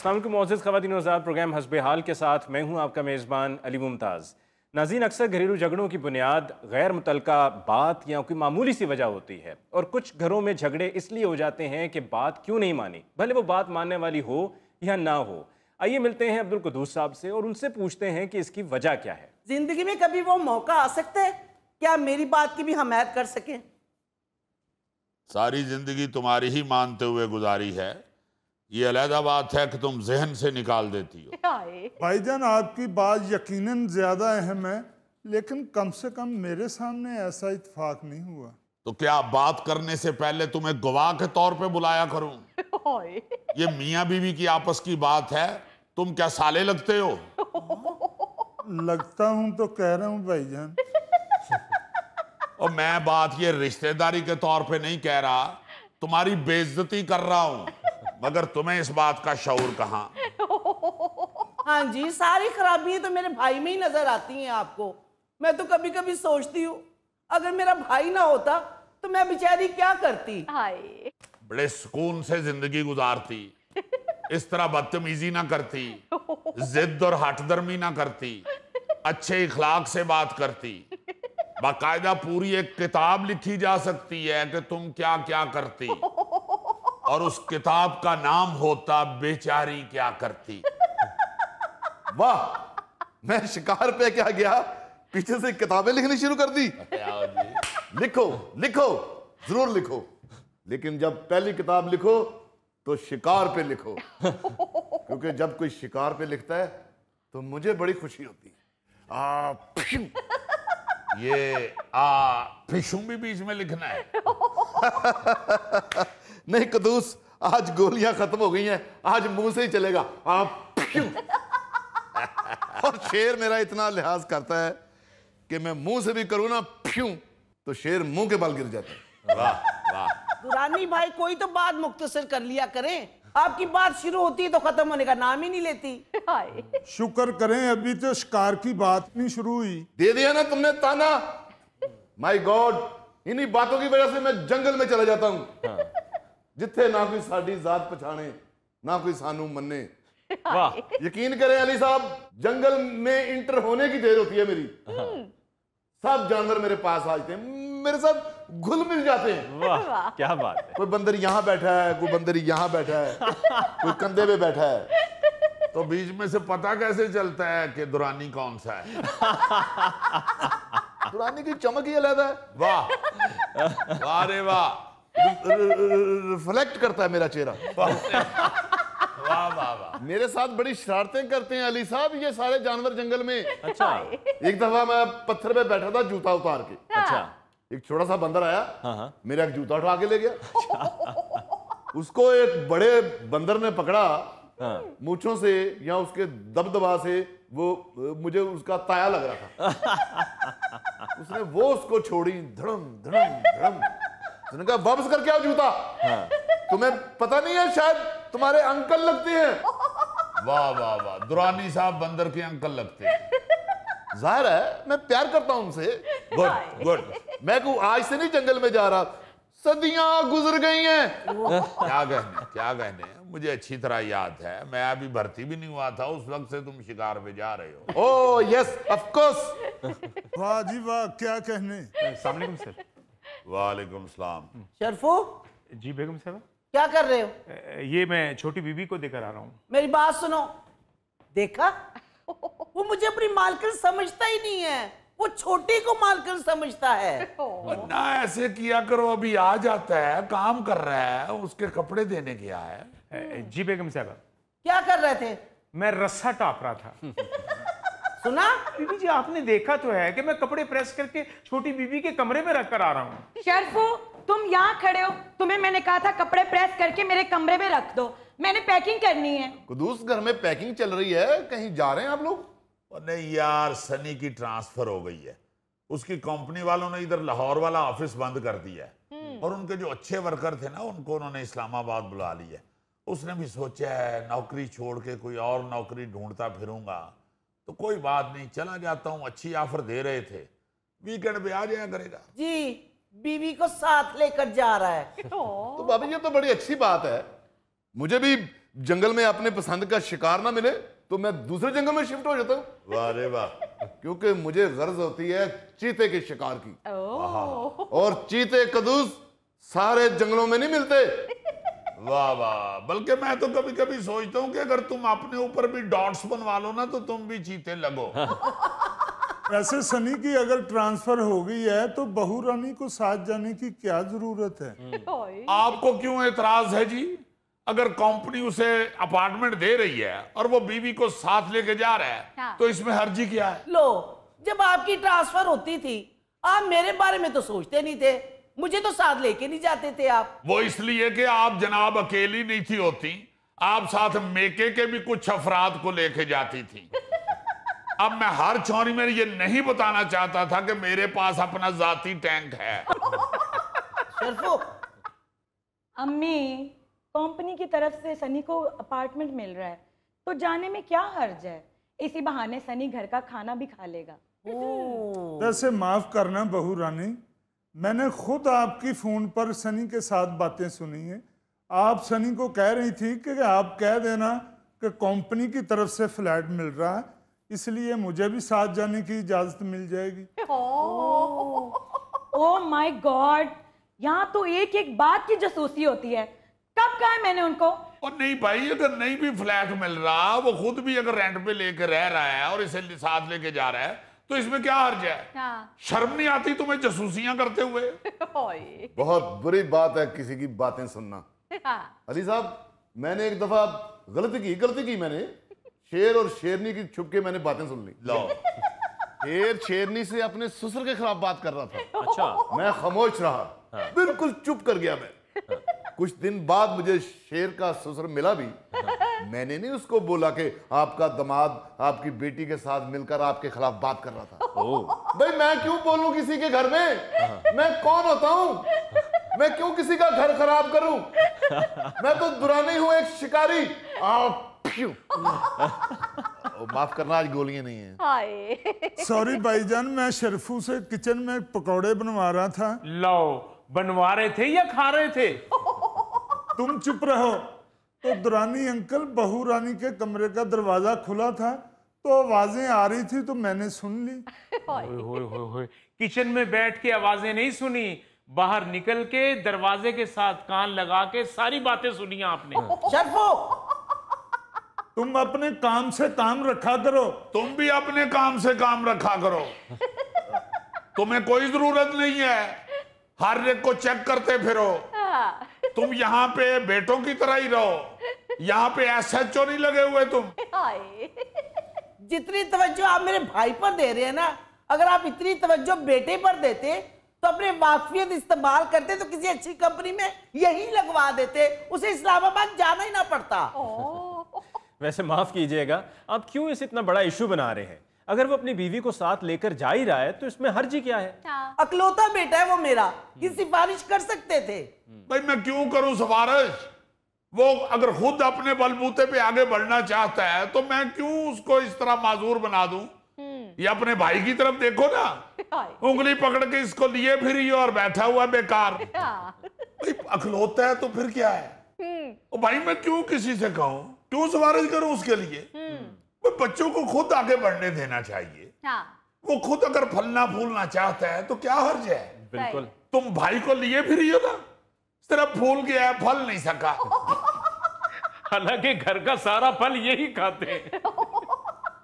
अस्सलाम वालेकुम मोअज़्ज़िज़ ख़वातीन और हज़रात, प्रोग्राम हस्बे हाल के साथ मैं हूं आपका मेज़बान अली मुमताज़। नाज़रीन, अक्सर घरेलू झगड़ों की बुनियाद गैर मुतल्लका बात या कोई मामूली सी वजह होती है, और कुछ घरों में झगड़े इसलिए हो जाते हैं कि बात क्यों नहीं मानी, भले वो बात मानने वाली हो या ना हो। आइए मिलते हैं अब्दुल कुद्दूस साहब से और उनसे पूछते हैं कि इसकी वजह क्या है। जिंदगी में कभी वो मौका आ सकता है क्या मेरी बात की भी हमायत कर सकें? सारी जिंदगी तुम्हारी ही मानते हुए गुजारी है, ये अलहदा बात है कि तुम जहन से निकाल देती हो। भाईजान, आपकी बात यकीनन ज्यादा अहम है, लेकिन कम से कम मेरे सामने ऐसा इत्तेफाक नहीं हुआ। तो क्या बात करने से पहले तुम्हें गवाह के तौर पे बुलाया करूं? ये मियाँ बीवी की आपस की बात है, तुम क्या साले लगते हो? लगता हूं तो कह रहा हूं भाईजान। और मैं बात ये रिश्तेदारी के तौर पे नहीं कह रहा, तुम्हारी बेइज्जती कर रहा हूं, मगर तुम्हें इस बात का शऊर कहाँ? हाँ जी, सारी खराबियां तो मेरे भाई में ही नजर आती हैं आपको। मैं तो कभी कभी सोचती हूँ अगर मेरा भाई ना होता तो मैं बेचारी क्या करती। बड़े सुकून से जिंदगी गुजारती, इस तरह बदतमीजी ना करती, जिद और हठधर्मी ना करती, अच्छे इखलाक से बात करती। बाकायदा पूरी एक किताब लिखी जा सकती है कि तुम क्या क्या करती, और उस किताब का नाम होता बेचारी क्या करती। वाह, मैं शिकार पे क्या गया, पीछे से किताबें लिखनी शुरू कर दी। लिखो लिखो, जरूर लिखो, लेकिन जब पहली किताब लिखो तो शिकार पे लिखो, क्योंकि जब कोई शिकार पे लिखता है तो मुझे बड़ी खुशी होती है। ये फिशुम भी बीच में लिखना है? नहीं कुद्दूस, आज गोलियां खत्म हो गई हैं, आज मुंह से ही चलेगा। और शेर मेरा इतना लिहाज करता है कि मैं मुंह से भी करूं ना फ्यूं तो शेर मुंह के बल गिर जाता है। वाह वाह। दुरानी भाई, कोई तो बात मुख्तसर कर लिया करें, आपकी बात शुरू होती है तो खत्म होने का नाम ही नहीं लेती। शुक्र करें अभी तो शिकार की बात नहीं शुरू हुई। दे दिया ना तुमने ताना। माय गॉड, इन्हीं बातों की वजह से मैं जंगल में चला जाता हूं, जिथे ना कोई साडी जात पछाणे, ना कोई सानू मन्ने। वाह, यकीन करें अली साहब, जंगल में इंटर होने की देर होती है मेरी, सब जानवर मेरे पास आ जाते हैं, मेरे साथ घुल मिल जाते हैं। वाह, क्या बात है। कोई बंदर यहां बैठा है, कोई बंदर यहां बैठा है, कोई कंधे पे बैठा है। तो बीच में से पता कैसे चलता है कि दुरानी कौन सा है? दुरानी की चमक ही अलग है। वाह वाह रे वाह। रिफ्लेक्ट करता है मेरा चेहरा। वाह वाह वाह। मेरे साथ बड़ी शरारतें करते हैं अली साहब ये सारे जानवर जंगल में। अच्छा। एक दफा मैं पत्थर पे बैठा था जूता उतार के, अच्छा। एक छोटा सा बंदर आया, हाँ। मेरा एक जूता उठा के ले गया। उसको एक बड़े बंदर ने पकड़ा, मूंछों से या उसके दबदबा से, वो मुझे उसका ताया लग रहा था। उसने वो उसको छोड़ी, धड़म धड़म धड़म। उसने कहा वापस करके आओ जूता। तुम्हें पता नहीं है, शायद तुम्हारे अंकल लगते हैं। वाह वाह वाह, दुरानी साहब बंदर के अंकल लगते हैं। जाहिर है मैं प्यार करता हूं उनसे। Good good. मैं को आज से नहीं जंगल में जा रहा, सदियां गुजर गई हैं। क्या कहने, मुझे अच्छी तरह याद है, मैं अभी भर्ती भी नहीं हुआ था उस वक्त से तुम शिकार पे जा रहे हो। Oh yes of course. वाह जी वाह, क्या कहने। अस्सलाम वालेकुम सर। वालेकुम सलाम। शरफू, जी बेगम साहब, क्या कर रहे हो? ये मैं छोटी बीबी को देकर आ रहा हूँ। मेरी बात सुनो, देखा, वो मुझे अपनी मालकिन समझता ही नहीं है, वो छोटी को मालकिन समझता है। ना ऐसे किया करो, अभी आ जाता है, काम कर रहा है, उसके कपड़े देने गया है। जी बेगम साहब, क्या कर रहे थे? मैं रस्सा टाप रहा था। सुना? बीबी जी, आपने देखा तो है कि मैं कपड़े प्रेस करके छोटी बीबी के कमरे में रख कर आ रहा हूँ। शरफू, तुम यहाँ खड़े हो, तुम्हें मैंने कहा था कपड़े प्रेस करके मेरे कमरे में रख दो, मैंने पैकिंग करनी है। कुद्दूस, घर में पैकिंग चल रही है, कहीं जा रहे हैं आप लोग? नहीं यार, सनी की ट्रांसफर हो गई है, उसकी कंपनी वालों ने इधर लाहौर वाला ऑफिस बंद कर दिया है, और उनके जो अच्छे वर्कर थे ना, उनको उन्होंने इस्लामाबाद बुला लिया। उसने भी सोचा है नौकरी छोड़ के कोई और नौकरी ढूंढता फिरूंगा, तो कोई बात नहीं, चला जाता हूँ, अच्छी ऑफर दे रहे थे, वीकेंड पे आ जाया करेगा। जी, बीवी को साथ लेकर जा रहा है। तो भाभी ये तो बड़ी अच्छी बात है, मुझे भी जंगल में अपने पसंद का शिकार ना मिले तो मैं दूसरे जंगल में शिफ्ट हो जाता हूँ। वाह रे वाह। क्योंकि मुझे गर्ज होती है चीते के शिकार की। और चीते कदूस सारे जंगलों में नहीं मिलते। वाह वाह। बल्कि मैं तो कभी कभी सोचता हूँ कि अगर तुम अपने ऊपर भी डॉट्स बनवा लो ना तो तुम भी चीते लगो। वैसे सनी की अगर ट्रांसफर हो गई है तो बहू रानी को साथ जाने की क्या जरूरत है? आपको क्यों एतराज है जी? अगर कंपनी उसे अपार्टमेंट दे रही है और वो बीवी को साथ लेके जा रहा है तो इसमें हर्जी क्या है? लो, जब आपकी ट्रांसफर होती थी आप मेरे बारे में तो सोचते नहीं थे, मुझे तो साथ लेके नहीं जाते थे आप। वो इसलिए कि आप जनाब अकेली नहीं थी होती, आप साथ मेके के भी कुछ अफराद को लेके जाती थी। अब मैं हर चौरी में ये नहीं बताना चाहता था कि मेरे पास अपना जाती टैंक है। शर्फो, अम्मी, कंपनी की तरफ से सनी को अपार्टमेंट मिल रहा है तो जाने में क्या हर्ज है? इसी बहाने सनी घर का खाना भी खा लेगा। वैसे माफ करना बहू रानी, मैंने खुद आपकी फोन पर सनी के साथ बातें सुनी है। आप सनी को कह रही थी कि आप कह देना कि कंपनी की तरफ से फ्लैट मिल रहा है, इसलिए मुझे भी साथ जाने की इजाजत मिल जाएगी। ओह माय गॉड, यहाँ तो एक एक बात की जासूसी होती है। कब कहा है मैंने उनको? और नहीं भाई, अगर नहीं भी फ्लैट मिल रहा, वो खुद भी अगर रेंट पे लेकर रह रहा है और इसे साथ लेके जा रहा है तो इसमें क्या हर्ज है? शर्म नहीं आती तुम्हें जासूसियां करते हुए? बहुत बुरी बात है किसी की बातें सुनना। अली साहब, मैंने एक दफा गलती की मैंने शेर और शेरनी की छुप के मैंने बातें सुन ली। लो, शेर शेरनी से अपने ससुर के खिलाफ बात कर रहा था। अच्छा। मैं खामोश रहा, बिल्कुल चुप कर गया मैं। कुछ दिन बाद मुझे शेर का ससुर मिला भी। मैंने नहीं उसको बोला कि आपका दामाद आपकी बेटी के साथ मिलकर आपके खिलाफ बात कर रहा था। भाई मैं क्यों बोलूं किसी के घर में? मैं कौन होता हूं? मैं क्यों किसी का घर खराब करूं? मैं तो दुरानी हूं, एक शिकारी। माफ करना, आज गोलियां नहीं है। सॉरी भाईजान, मैं शर्फू से किचन में पकौड़े बनवा रहा था। लो, बनवा रहे थे या खा रहे थे? तुम चुप रहो। तो दुरानी अंकल, बहू रानी के कमरे का दरवाजा खुला था तो आवाजें आ रही थी तो मैंने सुन ली। होए। किचन में बैठ के आवाजें नहीं सुनी, बाहर निकल के दरवाजे के साथ कान लगा के सारी बातें सुनी आपने। शर्फो, तुम अपने काम से काम रखा करो। तुम भी अपने काम से काम रखा करो। तुम्हें कोई जरूरत नहीं है हर एक को चेक करते फिरो। तुम यहाँ पे बेटों की तरह ही रहो, यहाँ पे SHO नहीं लगे हुए तुम। जितनी तवज्जो आप मेरे भाई पर दे रहे हैं ना, अगर आप इतनी तवज्जो बेटे पर देते तो अपने वाकफियत इस्तेमाल करते तो किसी अच्छी कंपनी में यही लगवा देते, उसे इस्लामाबाद जाना ही ना पड़ता। वैसे माफ कीजिएगा, आप क्यों इसे इतना बड़ा इशू बना रहे हैं? अगर वो अपनी बीवी को साथ लेकर जा ही रहा है तो इसमें हर्जी क्या है? अकलौता बेटा है वो मेरा, की सिफारिश कर सकते थे। भाई मैं क्यों करूं सिफारिश? वो अगर खुद अपने बलबूते पे आगे बढ़ना चाहता है तो मैं क्यों उसको इस तरह माजूर बना दूं? ये अपने भाई की तरफ देखो ना, उंगली पकड़ के इसको लिए फिर और बैठा हुआ बेकार। भाई अकलौता है तो फिर क्या है? और भाई मैं क्यों किसी से कहूं, क्यों सिफारिश करूं उसके लिए? बच्चों को खुद आगे बढ़ने देना चाहिए। वो खुद अगर फलना फूलना चाहता है तो क्या हर्ज है? बिल्कुल। तुम भाई को लिए फिर हो ना, सिर्फ फूल गया है, फल नहीं सका। हालांकि घर का सारा फल यही खाते हैं।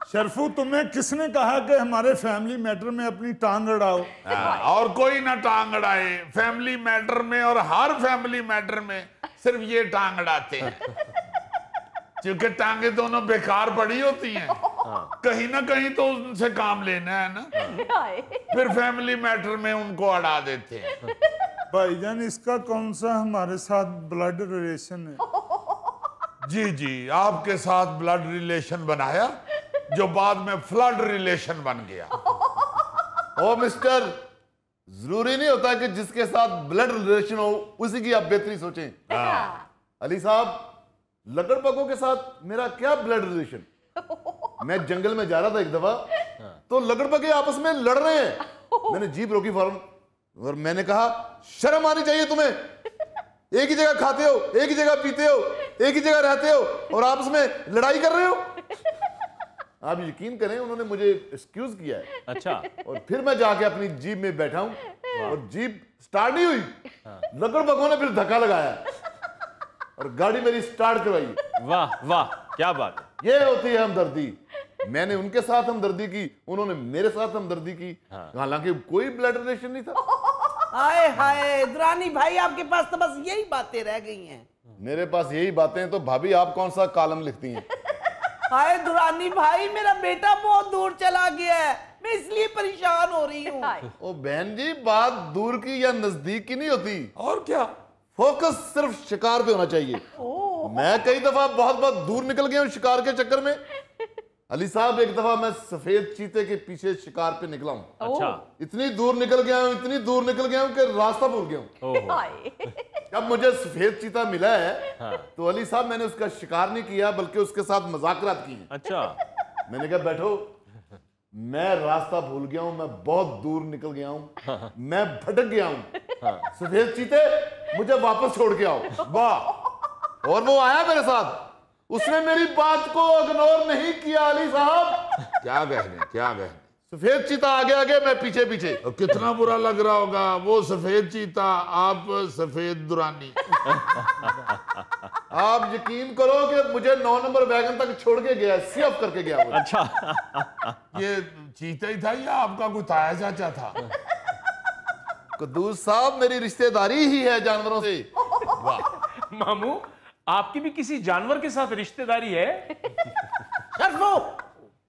शर्फू, तुम्हें किसने कहा कि हमारे फैमिली मैटर में अपनी टांग अड़ाओ? और कोई ना टांग अड़ाए फैमिली मैटर में, और हर फैमिली मैटर में सिर्फ ये टांग अड़ाते हैं। क्योंकि टांगे दोनों बेकार पड़ी होती हैं। कहीं ना कहीं तो उनसे काम लेना है ना, फिर फैमिली मैटर में उनको अड़ा देते हैं। भाईजान, इसका कौन सा हमारे साथ ब्लड रिलेशन है? जी, आपके साथ ब्लड रिलेशन बनाया जो बाद में फ्लड रिलेशन बन गया। ओ मिस्टर, जरूरी नहीं होता कि जिसके साथ ब्लड रिलेशन हो उसी की आप बेहतरी सोचें। अली साहब, लकड़बग्गों के साथ मेरा क्या ब्लड रिलेशन? मैं जंगल में जा रहा था एक दफा, तो लकड़बग्गे आपस में लड़ रहे हैं। मैंने जीप रोकी फौरन और मैंने कहा, शर्म आनी चाहिए तुम्हें। एक ही जगह खाते हो, एक ही जगह पीते हो, एक ही जगह रहते हो और आपस में लड़ाई कर रहे हो। आप यकीन करें, उन्होंने मुझे एक्सक्यूज किया है। अच्छा। और फिर मैं जाके अपनी जीप में बैठा हूं और जीप स्टार्ट नहीं हुई। लकड़ बगों ने फिर धक्का लगाया और गाड़ी मेरी स्टार्ट करवाई। वाह वाह, क्या बात है। ये होती है हमदर्दी। मैंने उनके साथ हमदर्दी की, उन्होंने मेरे साथ हमदर्दी की, हालांकि कोई ब्लड रिलेशन नहीं था। हाय हाय दुरानी भाई, आपके पास तो बस यही बातें रह गई हैं। मेरे पास यही बातें हैं, तो भाभी आप कौन सा कॉलम लिखती हैं? हाय दुरानी भाई, मेरा बेटा बहुत दूर चला गया है, मैं इसलिए परेशान हो रही हूँ। ओ बहन जी, बात दूर की या नजदीक की नहीं होती, और क्या, फोकस सिर्फ शिकार पे होना चाहिए। मैं कई दफा बहुत बहुत दूर निकल गया हूँ शिकार के चक्कर में। अली साहब, एक दफा मैं सफेद चीते के पीछे शिकार पे निकला हूँ। अच्छा। इतनी दूर निकल गया हूँ, इतनी दूर निकल गया हूँ कि रास्ता भूल गया हूँ। जब मुझे सफेद चीता मिला है तो अली साहब, मैंने उसका शिकार नहीं किया बल्कि उसके साथ मजाकरात की हैं। अच्छा। मैंने कहा बैठो, मैं रास्ता भूल गया हूं, मैं बहुत दूर निकल गया हूं, मैं भटक गया हूं। सफेद चीते, मुझे वापस छोड़ के आओ। वाह। और वो आया मेरे साथ, उसने मेरी बात को इग्नोर नहीं किया। अली साहब, क्या कहने, क्या कहने। सफेद चीता आगे आगे, मैं पीछे पीछे। और कितना बुरा लग रहा होगा, वो सफेद चीता, आप सफेद दुरानी। आप यकीन करो कि मुझे 9 नंबर वैगन तक छोड़ के गया, सेफ करके गया वो। अच्छा। ये चीता ही था या आपका कोई ताया चाचा था? कुद्दूस साहब, मेरी रिश्तेदारी ही है जानवरों से। वाह। मामू, आपकी भी किसी जानवर के साथ रिश्तेदारी है?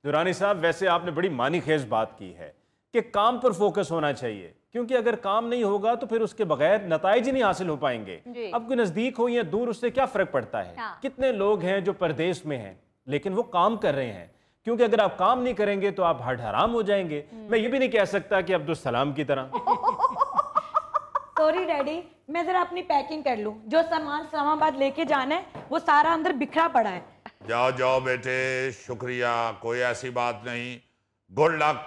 दुरानी साहब, वैसे आपने बड़ी मानीखेज बात की है कि काम पर फोकस होना चाहिए, क्योंकि अगर काम नहीं होगा तो फिर उसके बगैर नताइज ही नहीं हासिल हो पाएंगे। अब कोई नजदीक हो या दूर, उससे क्या फर्क पड़ता है। कितने लोग हैं जो परदेश में हैं लेकिन वो काम कर रहे हैं, क्योंकि अगर आप काम नहीं करेंगे तो आप हड हराम हो जाएंगे। मैं ये भी नहीं कह सकता कि अब्दुल सलाम की तरह। सॉरी डैडी, मैं जरा अपनी पैकिंग कर लूं। जो सामान इस्लामाबाद लेके जाना है वो सारा अंदर बिखरा पड़ा है। जाओ जाओ बेटे, शुक्रिया, कोई ऐसी बात नहीं। गुड लक,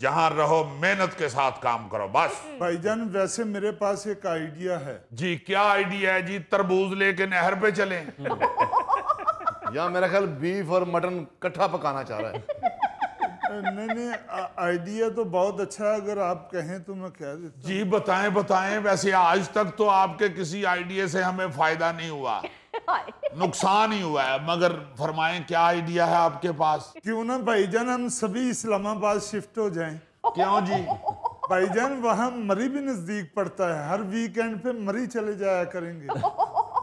जहां रहो मेहनत के साथ काम करो बस। भाईजान, वैसे मेरे पास एक आइडिया है। जी, क्या आइडिया है जी? तरबूज लेके नहर पे चलें? या मेरा ख्याल बीफ और मटन इकट्ठा पकाना चाह रहा है। नहीं, आइडिया तो बहुत अच्छा है, अगर आप कहें तो मैं कह देता हूं। जी बताएं बताएं। वैसे आज तक तो आपके किसी आइडिया से हमें फायदा नहीं हुआ, नुकसान ही हुआ है, मगर फरमाएं क्या आइडिया है आपके पास? क्यों ना भाईजान, हम सभी इस्लामाबाद शिफ्ट हो जाएं। क्यों जी? भाईजान, वहाँ मरी भी नजदीक पड़ता है, हर वीकेंड पे मरी चले जाया करेंगे।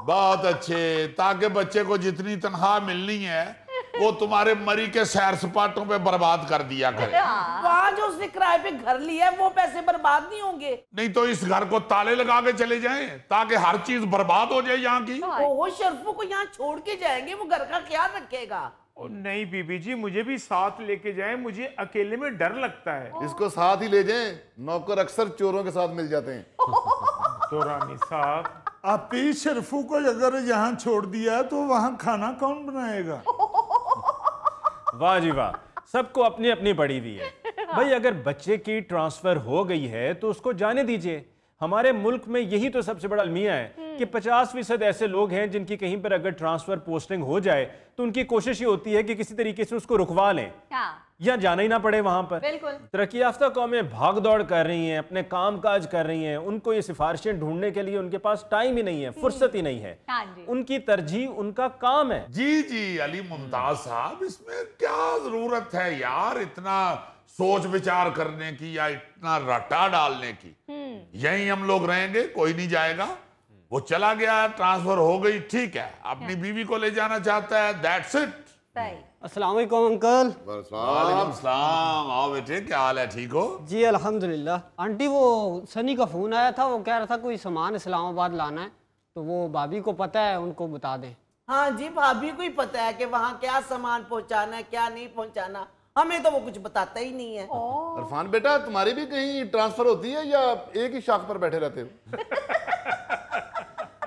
बहुत अच्छे, ताकि बच्चे को जितनी तनख्वाह मिलनी है वो तुम्हारे मरी के सैर सपाटों पे बर्बाद कर दिया करे। वहाँ जो उसने किराए पे घर लिया है वो पैसे बर्बाद नहीं होंगे। नहीं तो इस घर को ताले लगा के चले जाएं ताकि हर चीज बर्बाद हो जाए यहाँ की। ओहो, शर्फू को यहाँ छोड़ के जाएंगे, वो घर का ख्याल रखेगा। ओ नहीं बीबी जी, मुझे भी साथ लेके जाएं, मुझे अकेले में डर लगता है। इसको साथ ही ले जाएं, नौकर अक्सर चोरों के साथ मिल जाते हैं। दुरानी साहब, आप ही शर्फू को अगर यहाँ छोड़ दिया तो वहाँ खाना कौन बनाएगा? वाह जी वाह, सबको अपनी अपनी पड़ी हुई है। भाई, अगर बच्चे की ट्रांसफर हो गई है तो उसको जाने दीजिए। हमारे मुल्क में यही तो सबसे बड़ा अलमिया है कि 50% ऐसे लोग हैं जिनकी कहीं पर अगर ट्रांसफर पोस्टिंग हो जाए तो उनकी कोशिश ये होती है कि किसी तरीके से उसको रुकवा लें या जाना ही ना पड़े वहां पर। तरक्की याफ्ता कौमें भाग दौड़ कर रही हैं, अपने काम काज कर रही हैं, उनको ये सिफारिशें ढूंढने के लिए उनके पास टाइम ही नहीं है, फुर्सत ही नहीं है। उनकी तरजीह उनका काम है। जी जी अली मुमताज साहब, इसमें क्या जरूरत है यार इतना सोच विचार करने की या इतना रटा डालने की। यहीं हम लोग रहेंगे, कोई नहीं जाएगा। वो चला गया, ट्रांसफर हो गई, ठीक है, अपनी बीवी को ले जाना चाहता है, दैट्स इट। अस्सलाम वालेकुम अंकल। वालेकुम सलाम। आओ बेटे, क्या हाल है, ठीक हो? जी अल्हम्दुलिल्लाह। आंटी, वो सनी का फोन आया था, वो कह रहा था कोई सामान इस्लामाबाद लाना है, तो वो भाभी को पता है, उनको बता दें। हाँ जी, भाभी को ही पता है कि वहाँ क्या सामान पहुँचाना है, क्या नहीं पहुँचाना। हमें तो वो कुछ बताता ही नहीं है। इरफान बेटा, तुम्हारी भी कहीं ट्रांसफर होती है या एक ही शाख पर बैठे रहते हो?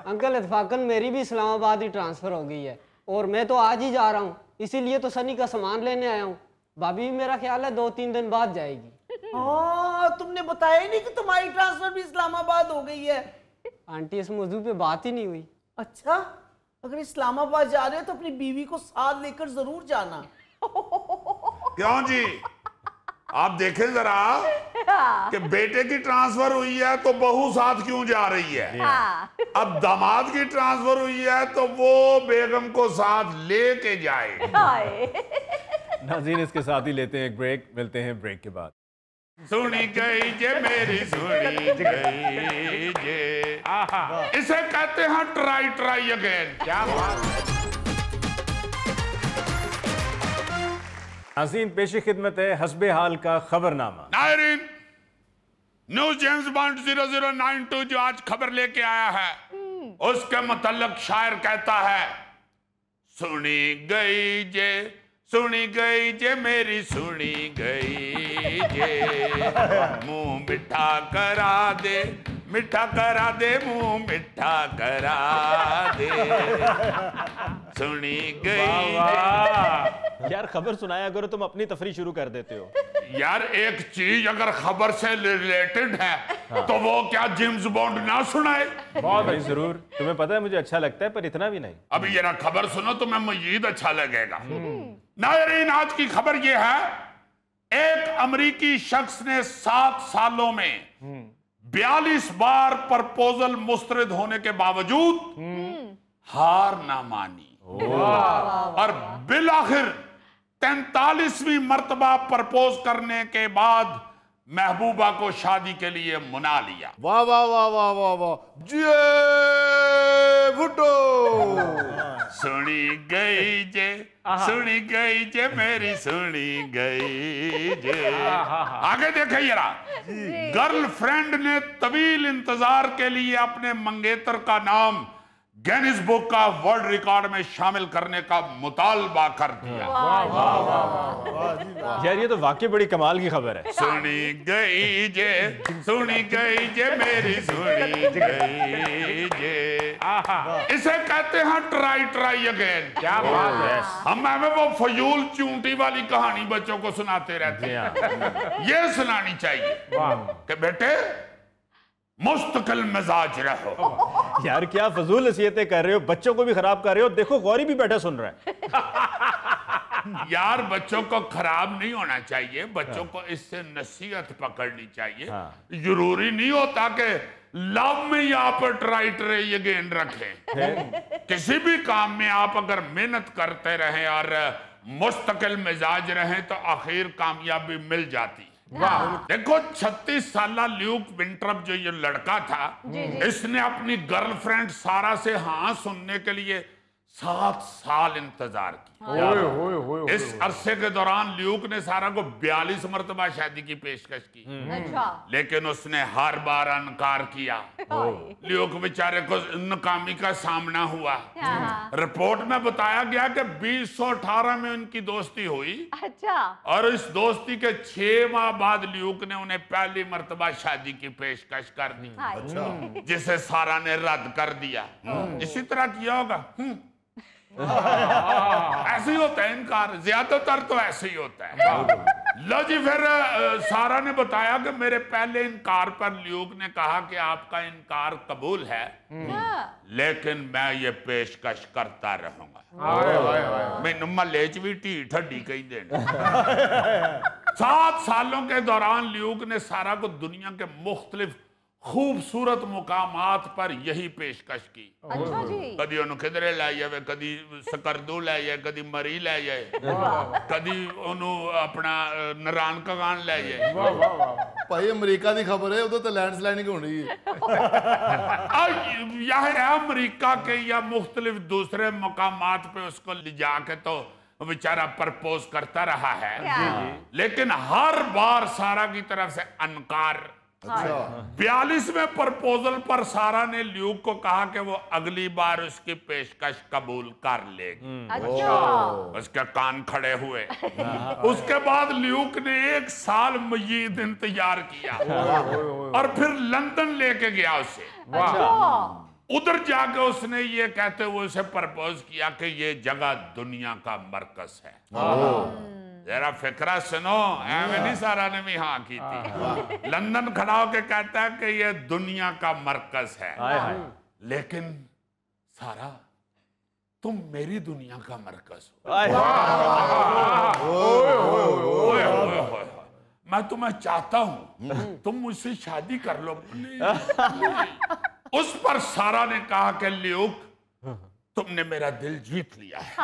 अंकल, इत्फाकन मेरी भी इस्लामाबाद ही ट्रांसफर हो गई है और मैं तो आज ही जा रहा हूँ, इसीलिए तो सनी का सामान लेने आया हूँ। भाभी भी मेरा ख्याल है 2-3 दिन बाद जाएगी। हाँ, तुमने बताया ही नहीं कि तुम्हारी ट्रांसफर भी इस्लामाबाद हो गई है। आंटी इस मौजू पे बात ही नहीं हुई। अच्छा, अगर इस्लामाबाद जा रहे हो तो अपनी बीवी को साथ लेकर जरूर जाना। क्यों जी? आप देखें जरा कि बेटे की ट्रांसफर हुई है तो बहू साथ क्यों जा रही है। अब दामाद की ट्रांसफर हुई है तो वो बेगम को साथ लेके जाए। नाज़रीन, इसके साथ ही लेते हैं एक ब्रेक, मिलते हैं ब्रेक के बाद। सुनी गई जे मेरी सुनी गई जे, इसे कहते हैं ट्राई ट्राई अगेन। क्या बात। नाज़रीन, पेश खिदमत है हस्बे हाल का खबरनामा। नाज़रीन, न्यूज़ जेम्स बॉन्ड 0092 जो आज खबर लेके आया है उसके मुतल्लिक शायर कहता है, सुनी गई जे मेरी सुनी गई जे, मुंह मिठा करा दे मुंह मिठा करा दे, सुनी गई। यार खबर सुनाया करो, तुम अपनी तफरी शुरू कर देते हो। यार एक चीज अगर खबर से रिलेटेड है तो वो क्या जेम्स बॉन्ड ना सुनाए? बहुत जरूर, तुम्हें पता है मुझे अच्छा लगता है, पर इतना भी नहीं। अभी जरा खबर सुनो तो मैं मजीद अच्छा लगेगा। नाज़रीन, आज की खबर ये है, एक अमेरिकी शख्स ने 7 सालों में 42 बार प्रपोजल मुस्तरद होने के बावजूद हार ना मानी और बिलाखिर 43वीं मर्तबा प्रपोज करने के बाद महबूबा को शादी के लिए मना लिया। वाह वाह वाह वाह वाह वाह, जी भुट्टो। सुनी गई जे मेरी सुनी गई जे। आगे देखे जरा, गर्लफ्रेंड ने तवील इंतजार के लिए अपने मंगेतर का नाम Guinness book of world record में शामिल करने का मुतालबा कर दिया। यार ये तो वाकई बड़ी कमाल की खबर है। सुनी गई जे मेरी सुनी गई जे, इसे कहते हैं ट्राई ट्राई अगेन। क्या बात है। हम हमें वो फजूल चूंटी वाली कहानी बच्चों को सुनाते रहते हैं, ये सुनानी चाहिए कि बेटे मुस्तकिल मिजाज रहो। यार क्या फजूल नसीहतें कर रहे हो, बच्चों को भी खराब कर रहे हो। देखो गौरी भी बैठा सुन रहा है। यार बच्चों को खराब नहीं होना चाहिए, बच्चों को इससे नसीहत पकड़नी चाहिए। जरूरी नहीं होता कि लव में ही आप ट्राई अगेन रखें। किसी भी काम में आप अगर मेहनत करते रहें और मुस्तकिल मिजाज रहें तो आखिर कामयाबी मिल जाती है। देखो 36 साला ल्यूक विंट्रप जो ये लड़का था, इसने अपनी गर्लफ्रेंड सारा से हाँ सुनने के लिए 7 साल इंतजार किया। इस अरसे के दौरान ल्यूक ने सारा को 42 मरतबा शादी की पेशकश की, लेकिन उसने हर बार इनकार किया। ल्यूक बेचारे को नाकामी का सामना हुआ। रिपोर्ट में बताया गया कि 2018 में उनकी दोस्ती हुई। और इस दोस्ती के 6 माह बाद ल्यूक ने उन्हें पहली मरतबा शादी की पेशकश कर दी, जिसे सारा ने रद्द कर दिया। इसी तरह किया होगा। ऐसे ही होता है इनकार, ज्यादातर तो ऐसे ही होता है। लो जी, फिर सारा ने बताया कि मेरे पहले इनकार पर ल्यूक ने कहा कि आपका इनकार कबूल है, लेकिन मैं ये पेशकश करता रहूंगा। मैनू महल्ले च भी ढीठ हड्डी कही देने। 7 सालों के दौरान ल्यूक ने सारा को दुनिया के मुख्तलिफ खूबसूरत मुकामात पर यही पेशकश की। अच्छा जी। कदी उन्होंने किधरे लै जाए, कदी सकरदू लै जाए, कदी मरी लै जाए, कदी उन्होंने अपना नारायण कगान लै जाए। भाई अमेरिका की खबर है, उधर तो लैंडस्लाइडिंग हो रही है। यार अमेरिका के या मुख्तलिफ दूसरे मुकामात पे उसको ले जाके तो बेचारा प्रपोज करता रहा है, लेकिन हर बार सारा की तरफ से इनकार। 42वें प्रपोजल पर सारा ने ल्यूक को कहा कि वो अगली बार उसकी पेशकश कबूल कर लेगी। उसके कान खड़े हुए। उसके बाद ल्यूक ने 1 साल मजीद इंतजार किया और फिर लंदन लेके गया उसे। उधर जाके उसने ये कहते हुए उसे प्रपोज किया कि ये जगह दुनिया का मरकज है। जरा फिक्रा सुनो, एवं नहीं सारा ने भी हाँ की थी। लंदन खड़ा होके कहता है कि ये दुनिया का मरकज है, लेकिन सारा तुम मेरी दुनिया का मरकज हो। मैं तुम्हें चाहता हूं, तुम मुझसे शादी कर लो प्लीज। उस पर सारा ने कहा कि ल्यूक, तुमने मेरा दिल जीत लिया है।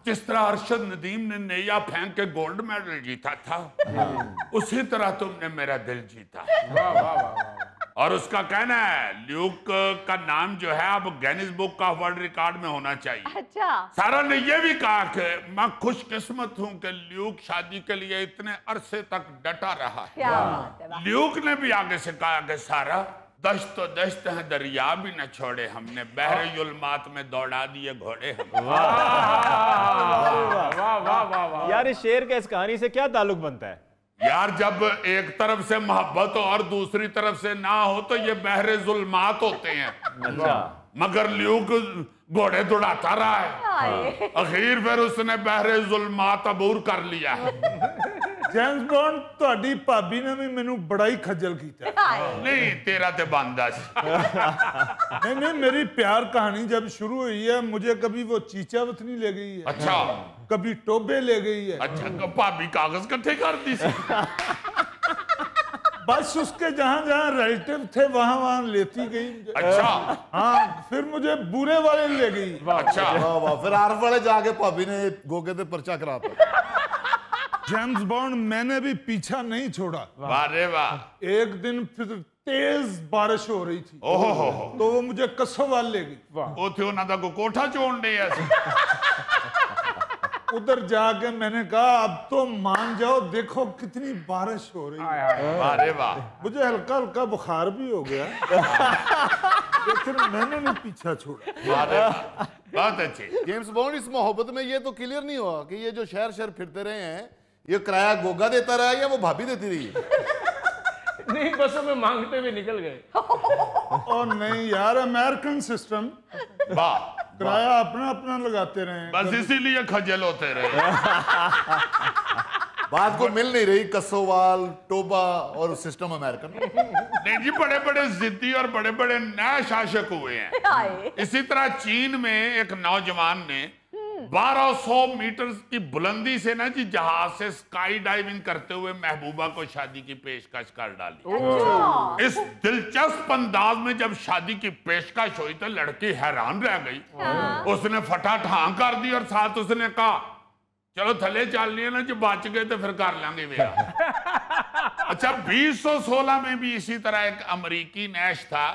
जिस तरह अरशद नदीम ने नैया फेंक के गोल्ड मेडल जीता था, उसी तरह तुमने मेरा दिल जीता है। और उसका कहना है ल्यूक का नाम जो है अब गिनीज बुक का वर्ल्ड रिकॉर्ड में होना चाहिए। अच्छा। सारा ने यह भी कहा कि मैं खुशकिस्मत हूं कि ल्यूक शादी के लिए इतने अरसे तक डटा रहा है। क्या बात है। ल्यूक ने भी आगे से कहा कि सारा, दश्त तो दश्त है, दरिया भी न छोड़े हमने, बहरे जुल्मात में दौड़ा दिए घोड़े हम। यार इस शेर का इस कहानी से क्या ताल्लुक बनता है? यार जब एक तरफ से मोहब्बत हो और दूसरी तरफ से ना हो तो ये बहरे जुल्मात होते हैं। अच्छा। मगर ल्यूक घोड़े दौड़ाता रहा है, आखिर फिर उसने बहरे जुल्मात अबूर कर लिया है। जेम्स बॉन्ड, ਤੁਹਾਡੀ ਭਾਬੀ ने भी मैनू बड़ा ही खज्जल किया। नहीं तेरा ते बांदा नहीं, मेरी प्यार कहानी जब शुरू हुई है, मुझे कभी वो चीचावत नहीं ले गई है। अच्छा। कभी टोबे ले गई है। अच्छा, भाभी कागज इकट्ठे कर दी थी। बस उसके जहां जहां रिलेटिव थे वहां वहां लेती गई। अच्छा। हाँ, फिर मुझे बुरे वाले ले गई। अच्छा। वाह, फिर आरफ वाले जाके भाभी ने गोगे ते पर्चा कराता। जेम्स बॉन्ड, मैंने भी पीछा नहीं छोड़ा। वाह रे वाह। एक दिन फिर तेज बारिश हो रही थी, ओहो, तो वो मुझे कसोवाल ले गई। उथे उन्हां दा कोठा चोण डे ऐसे। उधर जाके मैंने कहा अब तो मान जाओ, देखो कितनी बारिश हो रही है। वाह रे वाह। मुझे हल्का हल्का बुखार भी हो गया, लेकिन मैंने नहीं पीछा छोड़ा। वाह रे वाह, बहुत अच्छे। जेम्स बॉन्ड, इस मोहब्बत में ये तो क्लियर नहीं हुआ कि ये जो शहर शहर फिरते रहे हैं, ये किराया गोगा देता रहा या वो भाभी देती रही? नहीं, बसों में मांगते हुए निकल गए। और नहीं यार, अमेरिकन सिस्टम, वाह, किराया अपना अपना लगाते रहे। बस इसीलिए खजल होते रहे। बात को मिल नहीं रही कसोवाल, टोबा और सिस्टम अमेरिकन। नहीं जी, बड़े बड़े जिद्दी और बड़े बड़े नए शासक हुए हैं। इसी तरह चीन में एक नौजवान ने 1200 मीटर की बुलंदी से ना जी जहाज से स्काई डाइविंग करते हुए महबूबा को शादी की पेशकश कर डाली। इस दिलचस्प अंदाज में जब शादी की पेशकश हुई तो लड़की हैरान रह गई। उसने फटाफट हाँ कर दी और साथ उसने कहा चलो थले चल लिया ना, जो बच गए तो फिर कर लेंगे वे। अच्छा, 2016 में भी इसी तरह एक अमेरिकी नैश था,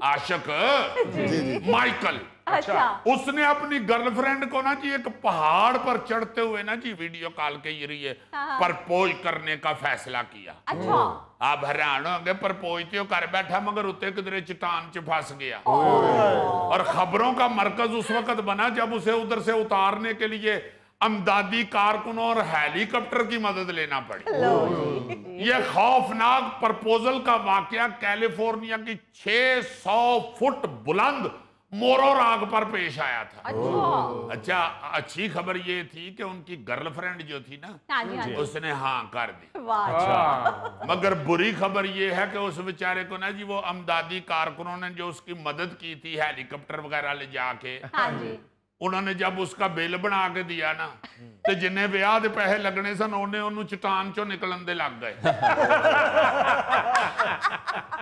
आशिक माइकल। अच्छा। उसने अपनी गर्लफ्रेंड को ना जी एक पहाड़ पर चढ़ते हुए ना जी वीडियो कॉल के जरिए प्रपोज करने का फैसला किया। अच्छा। आप हैरान होंगे, प्रपोज तो कर बैठा मगर उत्ते किधरे चट्टान च फंस गया। और खबरों का मरकज उस वक्त बना जब उसे उधर से उतारने के लिए अमदादी कारकुनों और हेलीकॉप्टर की मदद लेना पड़ी। यह खौफनाक प्रपोजल का वाकया कैलिफोर्निया की 600 फुट बुलंद मोरो राग पर पेश आया था। अच्छा, अच्छी खबर ये थी कि उनकी गर्लफ्रेंड जो थी ना, उसने हाँ कर दी। मगर बुरी खबर ये है कि उस बेचारे को ना जी वो अमदादी कारकुनों ने जो उसकी मदद की थी हेलीकॉप्टर वगैरह ले जाके, उन्होंने जब उसका बिल बना के दिया ना, तो जिन्हें ब्याह के पैसे लगने सन उन्हें उन्होंने चट्टान चो निकलन दे लग गए।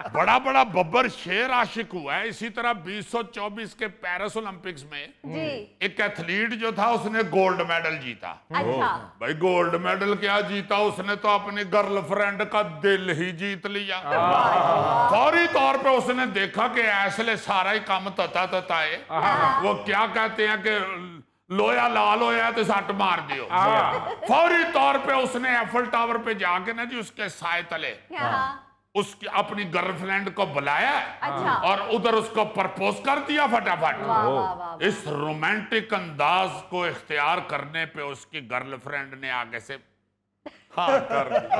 बड़ा बड़ा बब्बर शेर आशिक हुआ है। इसी तरह 2024 के पेरिस ओलंपिक्स में एक एथलीट जो था उसने गोल्ड मेडल जीता। अच्छा। भाई गोल्ड मेडल क्या जीता, उसने तो अपनी गर्लफ्रेंड का दिल ही जीत लिया। फौरी तौर पे उसने देखा कि ऐसे सारा ही काम तता है, वो क्या कहते हैं कि लोया लाल होया तो सट मार दियो। फौरी तौर पे उसने एफल टावर पे जाके ना जी उसके साए तले उसकी अपनी गर्लफ्रेंड को बुलाया। अच्छा। और उधर उसको प्रपोज कर दिया फटाफट। इस रोमांटिक अंदाज को इख्तियार करने पे उसकी गर्लफ्रेंड ने आगे से हाँ कर दिया।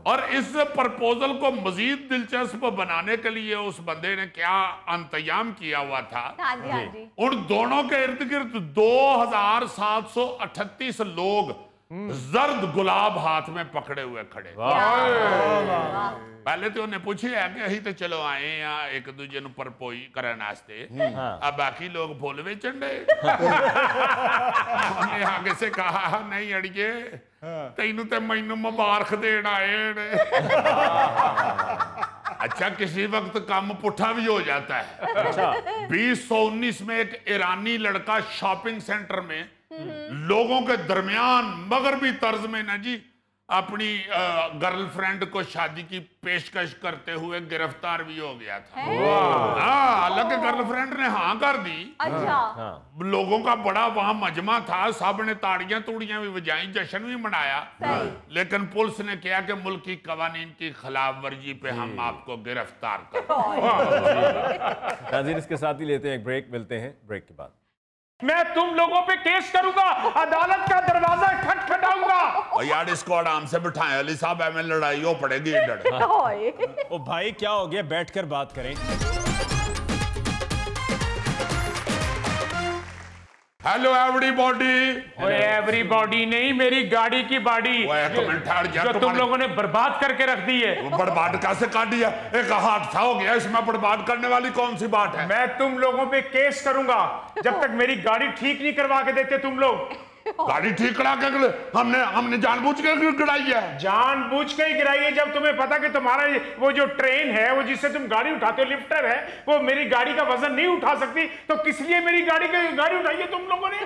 और इस प्रपोजल को मजीद दिलचस्प बनाने के लिए उस बंदे ने क्या इंतजाम किया हुआ था, हाँ जी, हाँ जी। उन दोनों के इर्द गिर्द 2738 लोग जर्द गुलाब हाथ में पकड़े हुए खड़े। पहले तो उन्हें पूछे है कि अही तो चलो आए हैं एक दूजे नु परपोई करने वास्ते, अब बाकी लोग फुल बेचन डे। हमने आगे से कहा नहीं अड़िए तेनू तो मैनू मुबारक देन आए ने। अच्छा किसी वक्त काम पुठा भी हो जाता है। 2019 में एक ईरानी लड़का शॉपिंग सेंटर में लोगों के दरमियान मगरबी तर्ज में ना जी अपनी गर्लफ्रेंड को शादी की पेशकश करते हुए गिरफ्तार भी हो गया था। हाँ, हालांकि गर्लफ्रेंड ने हाँ कर दी। अच्छा। लोगों का बड़ा वहां मजमा था, सब ने ताड़ियां तूड़ियां भी बजाई, जश्न भी मनाया, लेकिन पुलिस ने कहा कि मुल्क की कवानीन की खिलाफ वर्जी पे हम आपको गिरफ्तार कर। नाज़रीन इसके साथ ही लेते हैं एक ब्रेक, मिलते हैं ब्रेक के बाद। मैं तुम लोगों पे केस करूंगा, अदालत का दरवाजा खटखटाऊंगा। और यार इसको आराम से बिठाएं, अली साहब हमें लड़ाई हो पड़ेगी इधर। ओ भाई क्या हो गया, बैठकर बात करें। Hello everybody. एवरीबॉडी नहीं, मेरी गाड़ी की बॉडी जो तुम लोगों ने बर्बाद करके रख दी है। वो बर्बाद कैसे कर दिया? एक हादसा हो गया, इसमें बर्बाद करने वाली कौन सी बात है? मैं तुम लोगों पे केस करूंगा जब तक मेरी गाड़ी ठीक नहीं करवा के देते तुम लोग। गाड़ी ठीक करा के हमने जानबूझ के गिराई है। जानबूझ के ही गिराई है, जब तुम्हें पता कि तुम्हारा वो जो ट्रेन है वो जिससे तुम गाड़ी उठाते हो, लिफ्टर है, वो मेरी गाड़ी का वजन नहीं उठा सकती, तो किस लिए मेरी गाड़ी उठाई है तुम लोगों ने?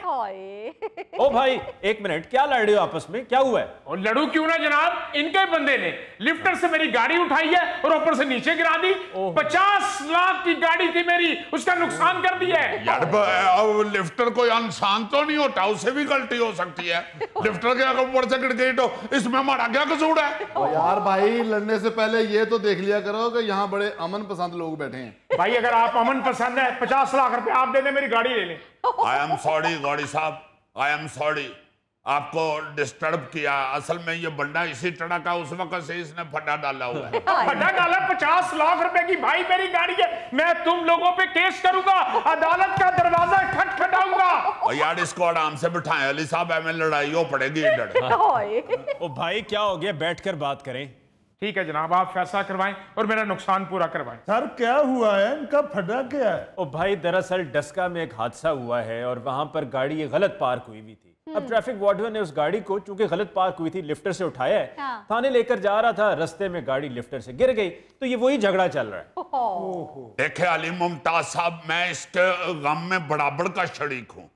ओ भाई एक मिनट, क्या लड़ रहे हो आपस में, क्या हुआ है? और लड़ू क्यों ना जनाब, इनके बंदे ने लिफ्टर से मेरी गाड़ी उठाई है और ऊपर से नीचे गिरा दी। 50 लाख की गाड़ी थी मेरी, उसका नुकसान कर दिया है। यार लिफ्टर कोई इंसान तो नहीं होता, उसे भी गलती हो सकती है। लिफ्टर के अगर ऊपर से गिर गई तो इसमें हमारा क्या कसूर है? यार भाई लड़ने से पहले ये तो देख लिया करो कि यहाँ बड़े अमन पसंद लोग बैठे हैं। भाई अगर आप अमन पसंद है 50 लाख रुपए आप दे दे, मेरी गाड़ी ले लें। आई एम सॉरी गौरी साहब, आई एम सॉरी आपको डिस्टर्ब किया। असल में ये बंदा इसी तरह का उस वक्त से इसने फटा डाला हुआ है। फटा डाला 50 लाख रुपए की, भाई मेरी गाड़ी है, मैं तुम लोगों पे केस करूंगा, अदालत का दरवाजा खटखटाऊंगा। और यार इसको आराम से बिठाएं, अली साहब हमें लड़ाई हो पड़ेगी इधर। ओ भाई क्या हो गया, बैठकर बात करें। ठीक है जनाब, आप फैसला करवाएं और मेरा नुकसान पूरा करवाएं। सर क्या हुआ है, इनका फटा क्या है? ओ भाई दरअसल डस्का में एक हादसा हुआ है और वहां पर गाड़ी गलत पार्क हुई हुई थी। अब ट्रैफिक वार्डन ने उस गाड़ी को चूंकि गलत पार्क हुई थी लिफ्टर से उठाया है, थाने लेकर जा रहा था, रास्ते में गाड़ी लिफ्टर से गिर गई, तो ये वही झगड़ा चल रहा है। देखे अली मुमताज साहब, मैं इसके गम में बराबर का शरीक हूँ।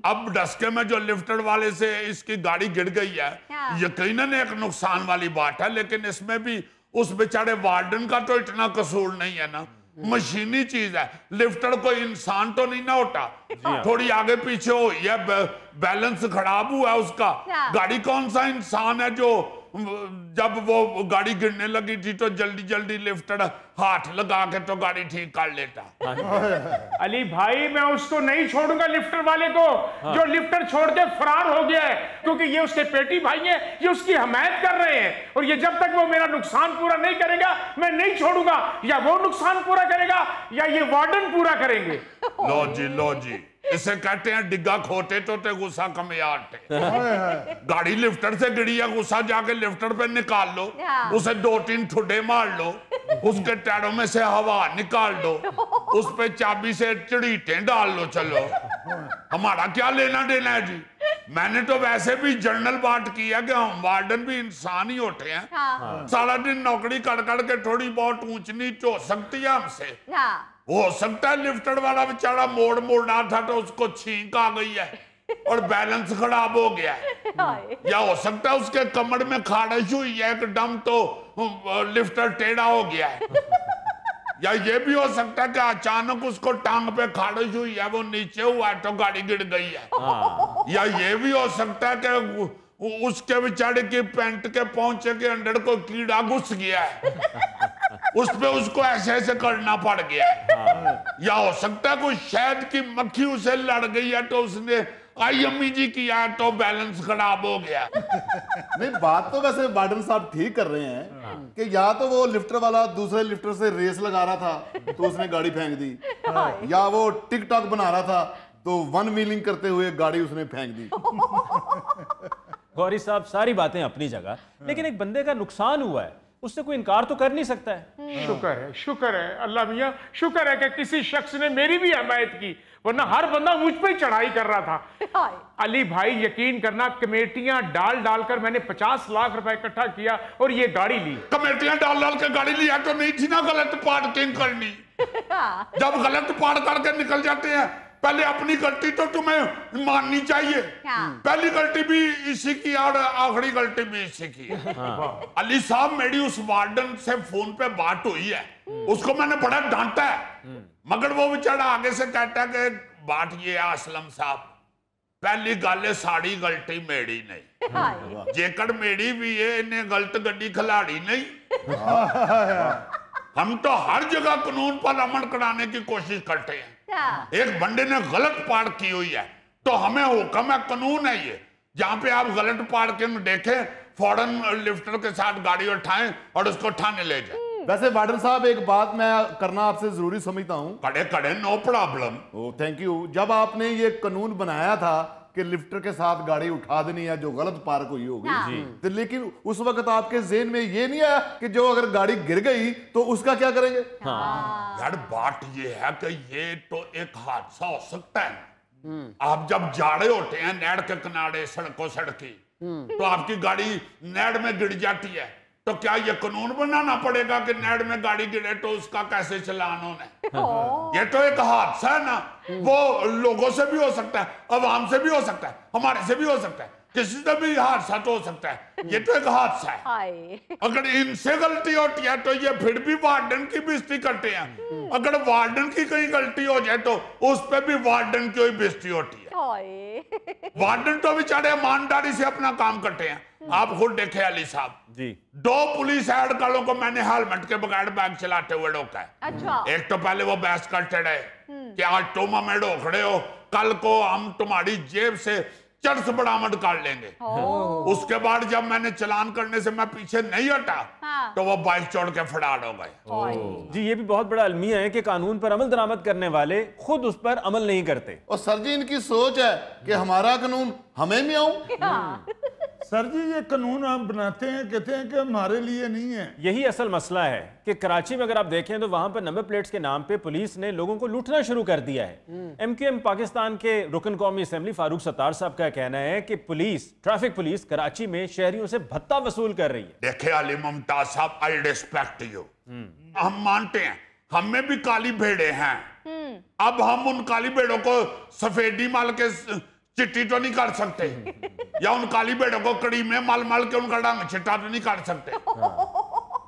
अब डस्के में जो लिफ्टर वाले से इसकी गाड़ी गिर गई है, यकीनन एक नुकसान वाली बात है, लेकिन इसमें भी उस बेचारे वार्डन का तो इतना कसूर नहीं है ना। मशीनी चीज है, लिफ्टर कोई इंसान तो नहीं ना होता। थोड़ी आगे पीछे हो या बैलेंस खराब हुआ है उसका। गाड़ी कौन सा इंसान है जो जब वो गाड़ी गिरने लगी थी तो जल्दी जल्दी लिफ्टर हाथ लगा के तो गाड़ी ठीक कर लेता। अली भाई मैं उसको नहीं छोड़ूंगा, लिफ्टर वाले को, जो लिफ्टर छोड़ के फरार हो गया है, क्योंकि ये उसके पेटी भाई हैं, ये उसकी हमायत कर रहे हैं, और ये जब तक वो मेरा नुकसान पूरा नहीं करेगा मैं नहीं छोड़ूंगा। या वो नुकसान पूरा करेगा या ये वार्डन पूरा करेंगे। लो जी इसे कहते हैं डिग्गा खोटे तोते गुस्सा कमियाटे। गाड़ी लिफ्टर से गिरी है, गुस्सा जाके लिफ्टर पे निकाल लो, उसे 2-3 ठुड्डे मार लो, उसके टायरों में से हवा निकाल दो, उस पे चाबी से चिड़ीटें डाल लो, चलो हमारा क्या लेना देना है जी। मैंने तो वैसे भी जनरल बात की है कि हम वार्डन भी इंसान ही होते हैं। सारा दिन नौकरी कर के थोड़ी बहुत ऊंच नीच हो सकती है हमसे। हो सकता है लिफ्टर वाला बेचारा मोड़ना था तो उसको छींक आ गई है और बैलेंस खराब हो गया है, या हो सकता है उसके कमर में खारिश हुई है एकदम तो लिफ्टर टेढ़ा हो गया है, या ये भी हो सकता है कि अचानक उसको टांग पे खारिश हुई है, वो नीचे हुआ है तो गाड़ी गिर गई है, या ये भी हो सकता है कि उसके बेचारे की पैंट के पहुंचे के अंदर कोई कीड़ा घुस गया है, उस पे उसको ऐसे करना पड़ गया। या हो सकता है कोई शहद की मक्खी उसे लड़ गई है तो उसने आई अम्मी जी किया तो बैलेंस खराब हो गया। नहीं, बात तो वैसे वार्डन साहब ठीक कर रहे हैं कि या तो वो लिफ्टर वाला दूसरे लिफ्टर से रेस लगा रहा था तो उसने गाड़ी फेंक दी, या वो टिकटॉक बना रहा था तो वन व्हीलिंग करते हुए गाड़ी उसने फेंक दी। गौरी साहब, सारी बातें अपनी जगह, लेकिन एक बंदे का नुकसान हुआ है, उससे कोई इनकार तो कर नहीं सकता है। शुक्र है अल्लाह मियाँ, शुक्र है कि किसी शख्स ने मेरी भी हमायत की, वरना हर बंदा मुझ पे ही चढ़ाई कर रहा था। अली भाई, यकीन करना, कमेटियां डाल डालकर मैंने 50 लाख रुपए इकट्ठा किया और ये गाड़ी ली। कमेटियां डाल डाल के गाड़ी लिया तो नहीं थी ना गलत पार्किंग करनी। जब गलत पार्क करके निकल जाते हैं, पहले अपनी गलती तो तुम्हें माननी चाहिए। पहली गलती भी इसी की और आखिरी गलती भी इसी की है। अली साहब, मेरी उस वार्डन से फोन पे बात हुई है, उसको मैंने बड़ा डांटा है, मगर वो बेचारा आगे से कहता है कि बात ये है असलम साहब, पहली गल साड़ी गलती मेरी नहीं, जेकर मेरी भी है इन्हें गलत गड्डी खिलाड़ी नहीं। हम तो हर जगह कानून पर अमल कराने की कोशिश करते हैं। एक बंदे ने गलत पार्क की हुई है तो हमें हुक्म है, कानून है ये, जहां पे आप गलत पार्किंग देखें फौरन लिफ्टर के साथ गाड़ी उठाएं और उसको थाने ले जाएं। वैसे वार्डन साहब, एक बात मैं करना आपसे जरूरी समझता हूँ। कड़े कड़े no problem. Oh thank you. जब आपने ये कानून बनाया था कि लिफ्टर के साथ गाड़ी उठा देनी है जो गलत पार्क हुई होगी, तो लेकिन उस वक्त आपके जेहन में ये नहीं आया कि जो अगर गाड़ी गिर गई तो उसका क्या करेंगे? यार बात ये है कि ये तो एक हादसा हो सकता है। आप जब जाड़े होते हैं नहर के किनारे सड़कों सड़की, तो आपकी गाड़ी नहर में गिर जाती है, तो क्या ये कानून बनाना पड़ेगा कि नहर में गाड़ी गिरे तो उसका कैसे चलान होना है? ये तो एक हादसा है ना, वो लोगों से भी हो सकता है, अवाम से भी हो सकता है, हमारे से भी हो सकता है, किसी से भी हादसा तो हो सकता है। ये तो एक हादसा है। अगर इनसे गलती होती है तो ये फिर भी वार्डन की बेइज्जती करते हैं, अगर वार्डन की कहीं गलती हो जाए तो उस पर भी वार्डन की बेइज्जती होती है। वार्डन तो बेचारे ईमानदारी से अपना काम करते हैं। आप खुद देखे अली साहब जी, 2 पुलिस हेडकारों को मैंने हेलमेट के बगैर बाइक चलाते हुए रोका है। अच्छा। एक तो पहले वो बहस करते रहे कि आज तुम हमें रोक रहे हो, कल को हम तुम्हारी जेब से चर्च बरामद कर लेंगे। उसके बाद जब मैंने चलान करने से मैं पीछे नहीं हटा, तो वो बाइक छोड़ के फरार हो गए। जी, ये भी बहुत बड़ा अलमिया है कि कानून पर अमल दरामद करने वाले खुद उस पर अमल नहीं करते। और सर जी, इनकी सोच है कि हमारा कानून हमें में आऊं। सर जी, ये कानून आप बनाते हैं, कहते हैं कि हमारे लिए नहीं है। यही असल मसला है कि कराची में अगर आप देखें तो वहां पर नंबर प्लेट्स के नाम पे पुलिस ने लोगों को लूटना शुरू कर दिया है। MQM पाकिस्तान के रुकन कौमी असेंबली फारूक सत्तार साहब का कहना है कि पुलिस, ट्रैफिक पुलिस कराची में शहरियों से भत्ता वसूल कर रही है। देखे अली मुमताज साहब, आई रिस्पेक्ट यू, हम मानते हैं हम में भी काली भेड़े हैं। अब हम उन काली भेड़ों को सफेदी माल के चिट्टी तो नहीं कर सकते, या उन काली भेड़ों को कड़ी में माल माल के उनका रंग चिट्टा तो नहीं कर सकते,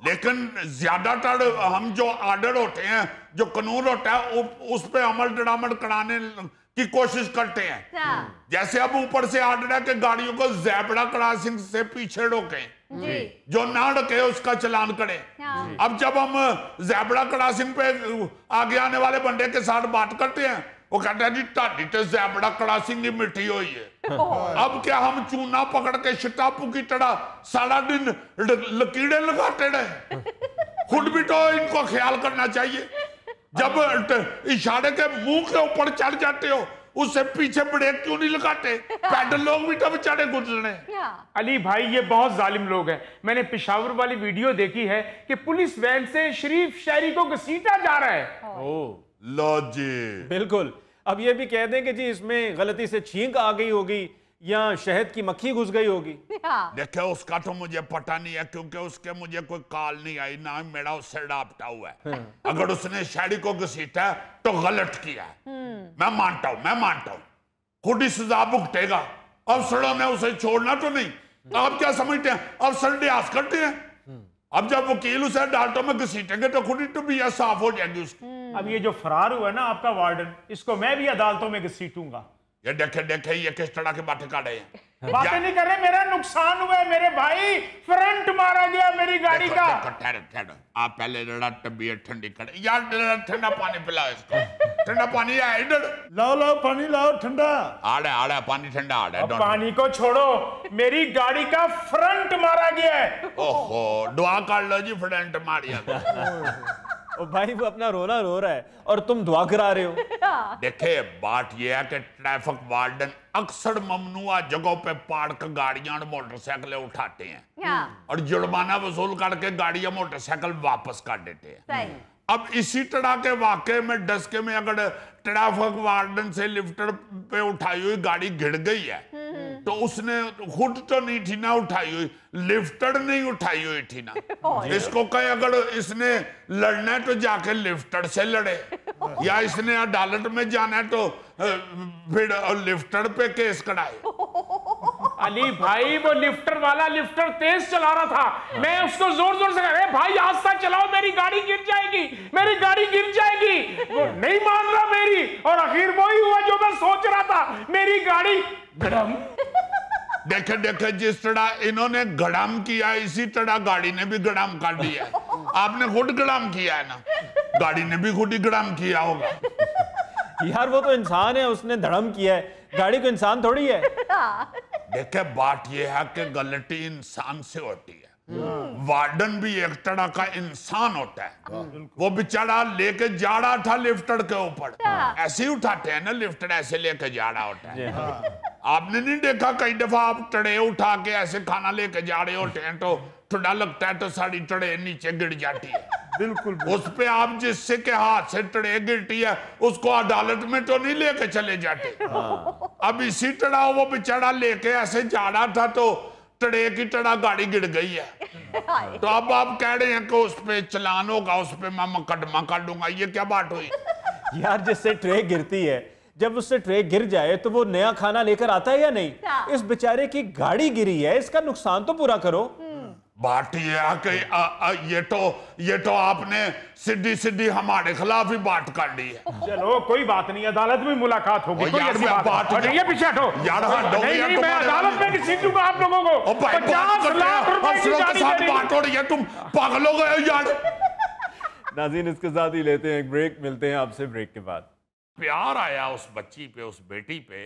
लेकिन ज्यादातर हम जो आर्डर होते हैं, जो कानून होता है, उस पे अमल दरामद कराने की कोशिश करते हैं। जैसे अब ऊपर से आर्डर है कि गाड़ियों को ज़ेब्रा क्रॉसिंग से पीछे रोकें, जो ना रोके उसका चलान करें। अब जब हम ज़ेब्रा क्रॉसिंग पे आगे आने वाले बंदे के साथ बात करते हैं, वो कहता है जी ताड़ी तो ज़ेब्रा क्रॉसिंग ही मिट्टी हुई है। अब क्या हम चूना पकड़ के शिटापू की तरह सारा दिन लकीरें लगाते रहे? खुद भी तो इनको ख्याल करना चाहिए। जब इशारे के मुंह के ऊपर चढ़ जाते हो, उससे पीछे ब्रेक क्यों नहीं लगाते? पैदल लोग भी तो बेचारे गुजरने। अली भाई, ये बहुत जालिम लोग हैं। मैंने पेशावर वाली वीडियो देखी है कि पुलिस वैन से शरीफ शहरी को घसीटा जा रहा है। लो जी, बिल्कुल। अब ये भी कह दें कि जी इसमें गलती से छींक आ गई होगी या शहद की मक्खी घुस गई होगी। देखो उसका तो मुझे पता नहीं है, क्योंकि उसके मुझे कोई कॉल नहीं आई, ना मेरा उससे राब्ता हुआ है। अगर उसने शहरी को घसीटा है तो गलत किया है, मैं मानता हूं, खुद ही सजा भुगतेगा। अफसरों ने उसे छोड़ना तो नहीं। आप क्या समझते हैं अफसर लिहाज करते हैं? अब जब वकील उसे अदालतों में घसीटेंगे तो खुद ही तो भी साफ हो जाएगी उसकी। अब ये जो फरार हुआ है ना आपका वार्डन, इसको मैं भी अदालतों में घसीटूंगा। ये देखे ये किस तरह की बातें कर रहे हैं। बातें नहीं कर रहे, मेरा नुकसान हुआ है मेरे भाई। फ्रंट मारा गया मेरी गाड़ी का। ठहरो ठहरो, आप पहले जरा तबीयत ठंडी कर यार, जरा ठंडा पानी पिलाओ इसको। ठंडा पानी है इधर, लाओ लाओ पानी लाओ ठंडा। आड़ा पानी ठंडा आड़ा। पानी को छोड़ो, मेरी गाड़ी का फ्रंट मारा गया है। ओहो, दुआ कर लो जी, फ्रंट मारिया। ओ भाई वो अपना रोना रो रहा है और तुम दुआ करा रहे हो। देखे बात यह है कि ट्रैफिक वार्डन अक्सर ममनुआ जगहों पे पाड़ कर गाड़ियां और मोटरसाइकिलें उठाते हैं और जुर्माना वसूल करके गाड़ियां मोटरसाइकिल वापस कर देते हैं। अब इसी तरह के वाकये में डस्के में अगर ट्रैफिक वार्डन से लिफ्टर पे उठाई हुई गाड़ी गिर गई है तो उसने खुद तो नहीं थी ना उठाई हुई, लिफ्टर नहीं उठाई हुई थी ना। इसको कहे अगर इसने लड़ना है तो जाके लिफ्टर से लड़े, या इसने अदालत में जाना है तो फिर लिफ्टर पे केस कराए। अली भाई वो लिफ्टर वाला लिफ्टर तेज चला रहा था, मैं उसको जोर जोर से कह रहा भाई आस्ता चलाओ, मेरी गाड़ी गिर जाएगी, मेरी गाड़ी गिर जाएगी। वो नहीं मान रहा मेरी, और आखिर वही हुआ जो मैं सोच रहा था, मेरी गाड़ी गड़म। देखे देखे जिस तरह इन्होंने गड़म किया इसी तरह गाड़ी ने भी गड़म कर दिया। आपने खुद गड़म किया है ना, गाड़ी ने भी खुद ही गड़म किया होगा। यार वो तो इंसान है, उसने धड़म किया है, गाड़ी को इंसान थोड़ी है। देखे बात यह है कि गलती इंसान से होती है, वार्डन भी एक तरह का इंसान होता है। वो बेचारा लेके जा रहा था लिफ्टर के ऊपर, ऐसे ही उठाते हैं ना लिफ्टर, ऐसे लेके जा रहा होता है। आपने नहीं देखा कई दफा आप ट्रे उठा के ऐसे खाना लेके जा रहे होते हैं तो ठंडा लगता है तो सारी ट्रे नीचे गिर जाती है। बिल्कुल उस पे आप जिससे के हाथ से ट्रे गिरती है उसको अदालत में तो नहीं लेके चले जाते। अब इसी तरह वो बेचारा लेके ऐसे जा रहा था तो ट्रे की तरह गाड़ी गिर गई है। तो अब आप कह रहे हैं कि उस पे चलान होगा, उस पे मैं मुकदमा कर दूंगा, ये क्या बात हुई? यार जिससे ट्रे गिरती है, जब उससे ट्रे गिर जाए तो वो नया खाना लेकर आता है या नहीं? इस बेचारे की गाड़ी गिरी है, इसका नुकसान तो पूरा करो। बात यह है कि ये तो आपने सीधी सीधी हमारे खिलाफ ही बात कर दी है। चलो कोई बात नहीं, अदालत में मुलाकात होगी। कोई यार ऐसी बात नहीं है, पीछे हटो यार। नहीं, मैं अदालत में किसी दूंगा आप लोगों को 50 लाख रुपए की जानी बात हो रही है, तुम पागल हो गए यार। नाज़रीन इसके साथ ही लेते हैं एक ब्रेक, मिलते हैं आपसे ब्रेक के बाद। प्यार आया उस बच्ची पे, उस बेटी पे,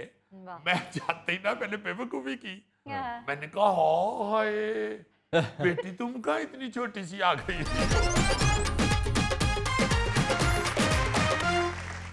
मैं चाहती ना मैंने बेवकूफी की। मैंने कहा हाय बेटी तुम कहाँ इतनी छोटी सी आ गई।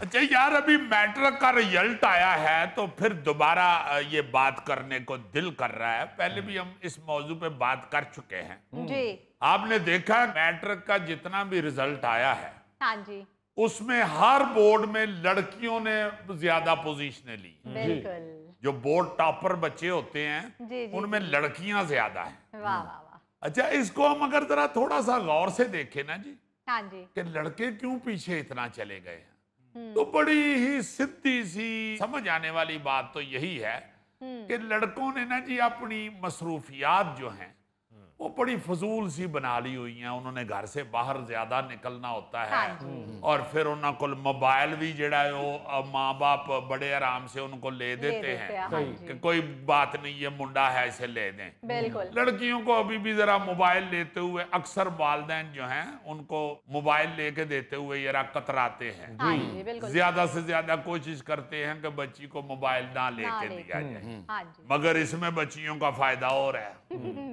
अच्छा यार अभी मैट्रिक का रिजल्ट आया है तो फिर दोबारा ये बात करने को दिल कर रहा है। पहले भी हम इस मौजू पे बात कर चुके हैं जी। आपने देखा मैट्रिक का जितना भी रिजल्ट आया है, हाँ जी, उसमें हर बोर्ड में लड़कियों ने ज्यादा पोजीशनें ली। बिल्कुल। जो बोर्ड टॉपर बच्चे होते हैं जी, जी, उनमें लड़कियां ज्यादा हैं। वाह वाह वाह। अच्छा इसको हम अगर जरा थोड़ा सा गौर से देखें ना जी, हाँ जी, कि लड़के क्यों पीछे इतना चले गए हैं, तो बड़ी ही सीधी सी समझ आने वाली बात तो यही है कि लड़कों ने ना जी अपनी मसरूफियात जो हैं वो बड़ी फजूल सी बना ली हुई हैं। उन्होंने घर से बाहर ज्यादा निकलना होता है और फिर उन्होंने को मोबाइल भी जड़ा है वो माँ बाप बड़े आराम से उनको ले देते हैं कि कोई बात नहीं ये मुंडा है इसे ले दें। बिल्कुल। लड़कियों को अभी भी जरा मोबाइल लेते हुए अक्सर वालिदैन जो हैं उनको मोबाइल लेके देते हुए जरा कतराते हैं। हाँ जी, बिल्कुल। ज्यादा से ज्यादा कोशिश करते हैं कि बच्ची को मोबाइल ना लेके दिया जाए, हाँ जी, मगर इसमें बच्चियों का फायदा हो रहा है।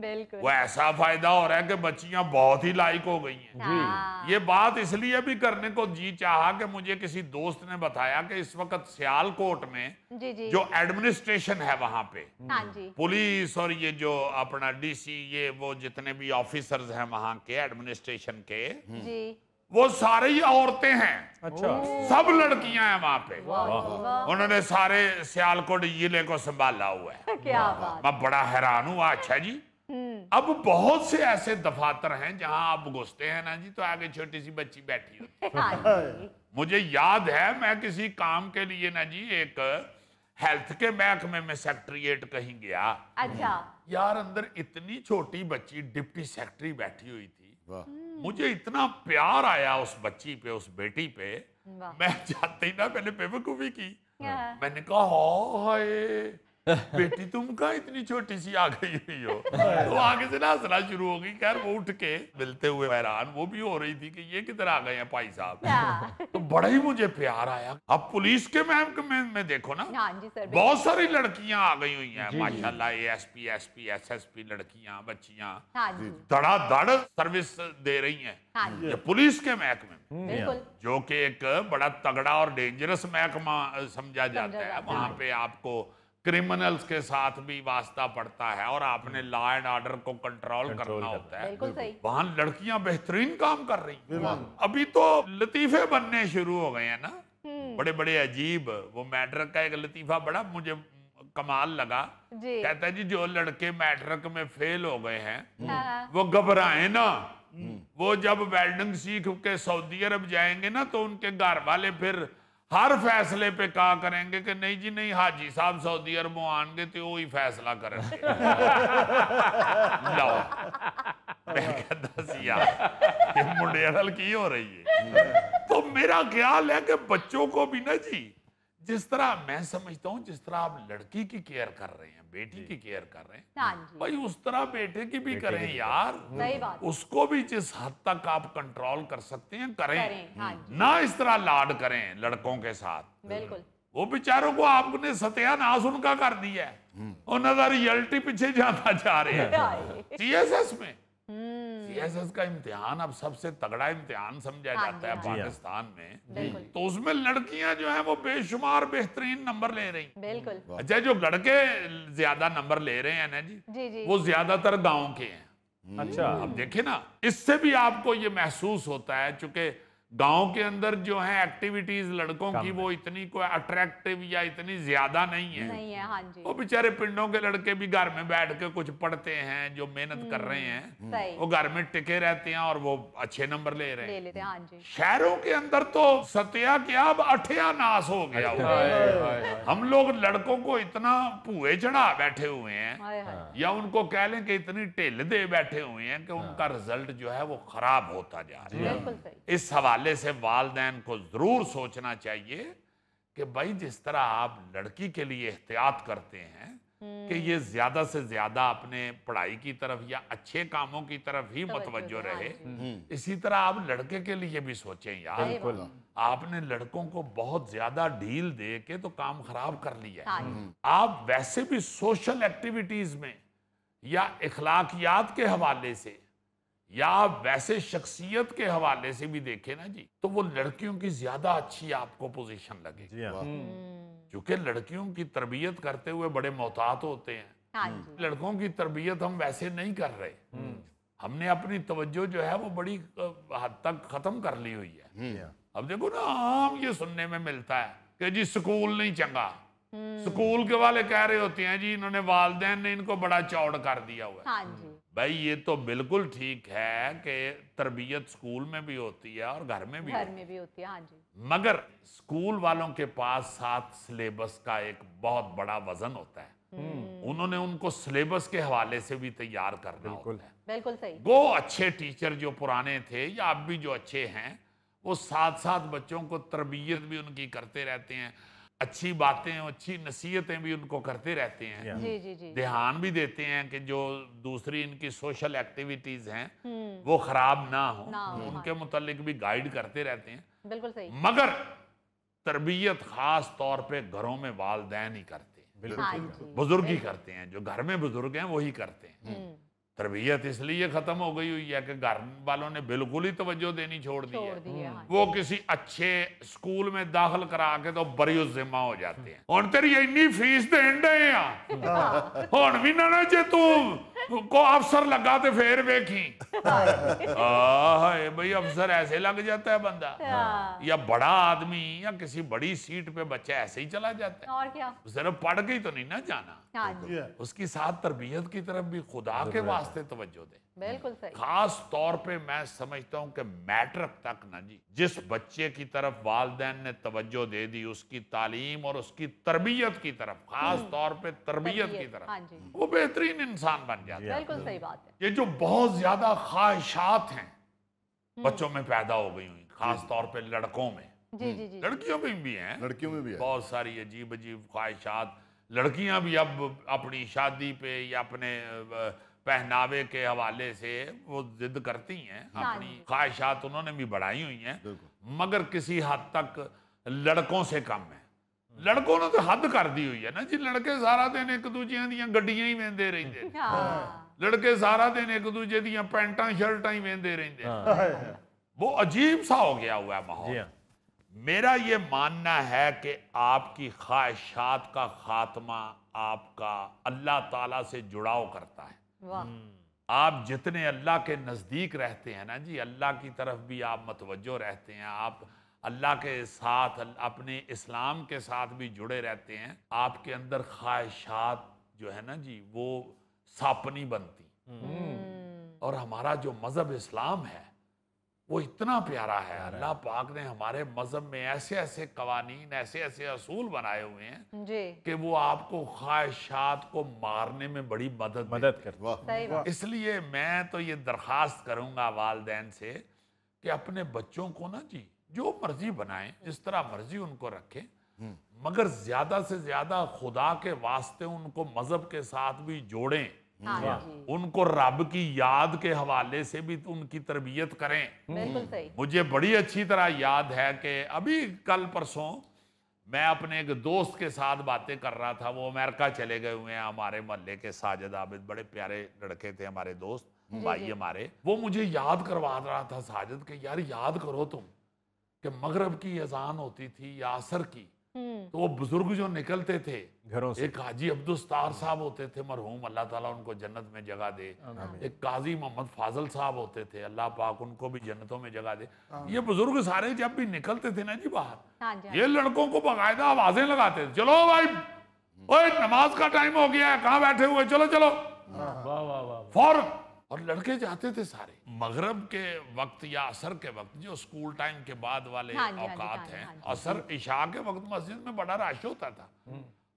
बिल्कुल। वो ऐसा फायदा हो रहा है कि बच्चियां बहुत ही लायक हो गई हैं। ये बात इसलिए भी करने को जी चाहा कि मुझे किसी दोस्त ने बताया कि इस वक्त सियालकोट में जी जी, जो एडमिनिस्ट्रेशन है वहां पे हाँ जी, पुलिस और ये जो अपना डीसी ये वो जितने भी ऑफिसर्स हैं वहां के एडमिनिस्ट्रेशन के, जी, वो सारे ही औरतें हैं। अच्छा। सब लड़कियां हैं वहां पे। वाह, उन्होंने सारे सियालकोट जिले को संभाला हुआ है। क्या बात। मैं बड़ा हैरान हुआ। अच्छा जी, अब बहुत से ऐसे दफातर हैं जहां आप घुसते हैं ना जी तो आगे छोटी सी बच्ची बैठी होती है। हाँ जी, मुझे याद है मैं किसी काम के लिए ना जी एक हेल्थ के महकमे में सेक्रेटरीट कहीं गया। अच्छा, यार अंदर इतनी छोटी बच्ची डिप्टी सेक्रेटरी बैठी हुई थी। मुझे इतना प्यार आया उस बच्ची पे, उस बेटी पे। वाह। मैं चाहते ही ना मैंने बेवकूफी की। हाँ। मैंने कहा हाय बेटी तुम कहाँ इतनी छोटी सी आ गई हुई हो। तो आगे से ना हंसना शुरू हो गई। खैर वो उठ के मिलते हुए हैरान वो भी हो रही थी कि ये किधर आ गए हैं भाई साहब। तो बड़ा ही मुझे प्यार आया। अब पुलिस के महकमे में देखो ना, हाँ जी सर, बहुत सारी लड़कियां आ गई हुई हैं माशाल्लाह, ASP SP SSP लड़कियां बच्चियां हाँ जी धड़ाधड़ सर्विस दे रही हैं। हाँ जी ये पुलिस के महकमे में, बिल्कुल जो कि एक बड़ा तगड़ा और डेंजरस महकमा समझा जाता है। वहां पे आपको क्रिमिनल्स के साथ भी वास्ता पड़ता है और आपने लॉ एंड ऑर्डर को कंट्रोल करना होता है। बिल्कुल सही। वहां लड़कियां बेहतरीन काम कर रही हैं। अभी तो लतीफे बनने शुरू हो गए हैं ना, बड़े बड़े अजीब। वो मैट्रिक का एक लतीफा बड़ा मुझे कमाल लगा। जी कहता है जी जो लड़के मैट्रिक में फेल हो गए हैं हाँ, वो घबराए ना, वो जब वेल्डिंग सीख के सऊदी अरब जाएंगे ना तो उनके घर वाले फिर हर फैसले पे कहा करेंगे कि नहीं जी नहीं, हाजी साहब सऊदी अरब आएंगे तो वो ही फैसला करेंगे। लो मैं कहता सी यार ये मुंडे अड़ल की हो रही है। तो मेरा ख्याल है कि बच्चों को भी ना जी, जिस तरह मैं समझता हूँ जिस तरह आप लड़की की केयर कर रहे हैं, बेटी की केयर कर रहे हैं, हाँ जी भाई उस तरह बेटे की भी करें यार। सही बात उसको भी जिस हद तक आप कंट्रोल कर सकते हैं करें, करें, हाँ जी ना इस तरह लाड करें लड़कों के साथ। बिल्कुल वो बेचारों को आपने सत्यानाश उनका कर दिया है, उनका रियलिटी पीछे जाता जा रहे हैं। CSS में CSS का इम्तिहान अब सबसे तगड़ा इम्तिहान समझा हाँ जाता है जी, पाकिस्तान में। बिल्कुल तो उसमें लड़कियां जो है वो बेशुमार बेहतरीन नंबर ले रही। बिल्कुल अच्छा जो लड़के ज्यादा नंबर ले रहे हैं ना जी, जी जी वो ज्यादातर गांव के हैं। अच्छा, अब देखे ना, इससे भी आपको ये महसूस होता है चूंकि गांव के अंदर जो है एक्टिविटीज लड़कों की वो इतनी कोई अट्रैक्टिव या इतनी ज्यादा नहीं है। नहीं है हाँ जी वो बेचारे पिंडों के लड़के भी घर में बैठ के कुछ पढ़ते हैं, जो मेहनत कर रहे हैं सही वो घर में टिके रहते हैं और वो अच्छे नंबर ले रहे ले हैं। लेते हैं हाँ जी शहरों के अंदर तो सत्या क्या अब अठयानाश हो गया हुआ है। हम लोग लड़कों को इतना पुए चढ़ा बैठे हुए हैं हाय हाय या उनको कह लें कि इतनी ढिल दे बैठे हुए हैं कि उनका रिजल्ट जो है वो खराब होता जा रहा है। बिल्कुल सही इस हवाले से वालिदैन को जरूर सोचना चाहिए कि भाई जिस तरह आप लड़की के लिए एहतियात करते हैं कि ये ज्यादा से ज्यादा अपने पढ़ाई की तरफ या अच्छे कामों की तरफ ही मुतवज्जो रहे, इसी तरह आप लड़के के लिए भी सोचें यार। आपने लड़कों को बहुत ज्यादा ढील दे के तो काम खराब कर लिया है। आप वैसे भी सोशल एक्टिविटीज में या इखलाकियात के हवाले से या वैसे शख्सियत के हवाले से भी देखें ना जी, तो वो लड़कियों की ज्यादा अच्छी आपको पोजीशन लगेगी। क्योंकि लड़कियों की तरबियत करते हुए बड़े मोहतात होते हैं। हाँ जी लड़कों की तरबियत हम वैसे नहीं कर रहे। हमने अपनी तवज्जो जो है वो बड़ी हद तक खत्म कर ली हुई है। अब देखो ना, आम ये सुनने में मिलता है कि जी स्कूल नहीं चंगा, स्कूल के वाले कह रहे होते हैं जी इन्होंने वालिदैन ने इनको बड़ा चौड़ कर दिया हुआ है। हाँ जी भाई ये तो बिल्कुल ठीक है कि तरबियत स्कूल में भी होती है और घर में भी घर होती में भी होती है हाँ जी है। मगर स्कूल वालों के पास साथ सिलेबस का एक बहुत बड़ा वजन होता है। उन्होंने उनको सिलेबस के हवाले से भी तैयार करना होता है। बिल्कुल सही वो अच्छे टीचर जो पुराने थे या अब भी जो अच्छे हैं, वो साथ साथ बच्चों को तरबियत भी उनकी करते रहते हैं, अच्छी बातें अच्छी नसीहतें भी उनको करते रहते हैं, जी जी जी ध्यान भी देते हैं कि जो दूसरी इनकी सोशल एक्टिविटीज हैं वो खराब ना हो, उनके मुतालिक भी गाइड करते रहते हैं। बिल्कुल सही मगर तरबियत खास तौर पे घरों में वालिदैन ही करते हैं, हाँ जी बुजुर्ग ही करते हैं, जो घर में बुजुर्ग हैं वही करते हैं। तरबियत इसलिए खत्म हो गई हुई है कि घर वालों ने बिल्कुल ही तवज्जो देनी छोड़ दी छोड़ है। दी है हाँ वो किसी अच्छे स्कूल में दाखिल करा के तो बरी जिम्मा हो जाते हैं। हुण तेरी इन्नी फीस देन डे आ, हुण भी ना जे तू को अफसर लगा तो फिर वेखी। हाय भाई, अफसर ऐसे लग जाता है बंदा, या बड़ा आदमी या किसी बड़ी सीट पे बच्चा ऐसे ही चला जाता है। और क्या सिर्फ पढ़ के ही तो नहीं ना जाना, हाँ जी उसकी साथ तरबियत की तरफ भी खुदा के वास्ते तवज्जो दे। बिल्कुल सही खास तौर पे मैं समझता हूं कि मैट्रिक तक ना जी, जिस बच्चे की तरफ वालिदैन ने तवज्जो दे दी उसकी तालीम और उसकी तरबियत की तरफ, खास तौर पे तरबियत की तरफ, हाँ जी वो बेहतरीन इंसान बन जाता है। बिल्कुल सही बात है ये जो बहुत ज्यादा ख्वाहिशात हैं बच्चों में पैदा हो गई हुई, खास तौर पे लड़कों में, जी जी जी लड़कियों में भी हैं, लड़कियों में भी है। बहुत सारी अजीब अजीब ख्वाहिशात लड़कियां भी अब अपनी शादी पे या अपने पहनावे के हवाले से वो जिद करती हैं, अपनी ख्वाहिशात उन्होंने भी बढ़ाई हुई हैं, मगर किसी हद तक लड़कों से कम है। लड़कों ने तो हद कर दी हुई है ना जी। लड़के सारा दिन एक दूजे ਦੀਆਂ ਗੱਡੀਆਂ ਹੀ ਵੇਂਦੇ ਰਹਿੰਦੇ ਨੇ, लड़के सारा दिन एक दूजे ਦੀਆਂ ਪੈਂਟਾਂ ਸ਼ਰਟਾਂ ਹੀ ਵੇਂਦੇ ਰਹਿੰਦੇ ਨੇ। वो अजीब सा हो गया हुआ है माहौल। मेरा ये मानना है कि आपकी ख्वाहिशात का खात्मा आपका अल्लाह ताला से जुड़ाव करता है। आप जितने अल्लाह के नज़दीक रहते हैं ना जी, अल्लाह की तरफ भी आप मतवज्जो रहते हैं, आप अल्लाह के साथ अपने इस्लाम के साथ भी जुड़े रहते हैं, आपके अंदर ख्वाहिशात जो है ना जी वो सापनी बनती। और हमारा जो मज़हब इस्लाम है वो इतना प्यारा है। अल्लाह पाक ने हमारे मज़हब में ऐसे ऐसे कवानीन, ऐसे ऐसे असूल बनाए हुए हैं जी कि वो आपको ख्वाहिशात को मारने में बड़ी मदद करते हैं। इसलिए मैं तो ये दरख्वास्त करूँगा वालिदैन से कि अपने बच्चों को ना जी जो मर्जी बनाएं, जिस तरह मर्जी उनको रखें, मगर ज़्यादा से ज़्यादा खुदा के वास्ते उनको मज़हब के साथ भी जोड़ें। उनको रब की याद के हवाले से भी उनकी तरबियत करें। बिल्कुल सही। मुझे बड़ी अच्छी तरह याद है कि अभी कल परसों मैं अपने एक दोस्त के साथ बातें कर रहा था, वो अमेरिका चले गए हुए हैं, हमारे मोहल्ले के साजिद आबिद, बड़े प्यारे लड़के थे हमारे दोस्त भाई हमारे। वो मुझे याद करवा रहा था साजिद के यार याद करो तुम कि मगरब की अजान होती थी या असर की, तो वो बुजुर्ग जो निकलते थे घरों से, एक हाजी अब्दुस्तार साहब होते थे मरहूम, अल्लाह ताला उनको जन्नत में जगह दे, एक काजी मोहम्मद फाजल साहब होते थे, अल्लाह पाक उनको भी जन्नतों में जगह दे। ये बुजुर्ग सारे जब भी निकलते थे ना जी बाहर, ये लड़कों को बाकायदा आवाजें लगाते थे, चलो भाई ओए नमाज का टाइम हो गया है, कहाँ बैठे हुए, चलो चलो फौरन। और लड़के जाते थे सारे मगरब के वक्त या असर के वक्त, जो स्कूल टाइम के बाद वाले औकात हैं, असर इशा के वक्त मस्जिद में बड़ा रश होता था।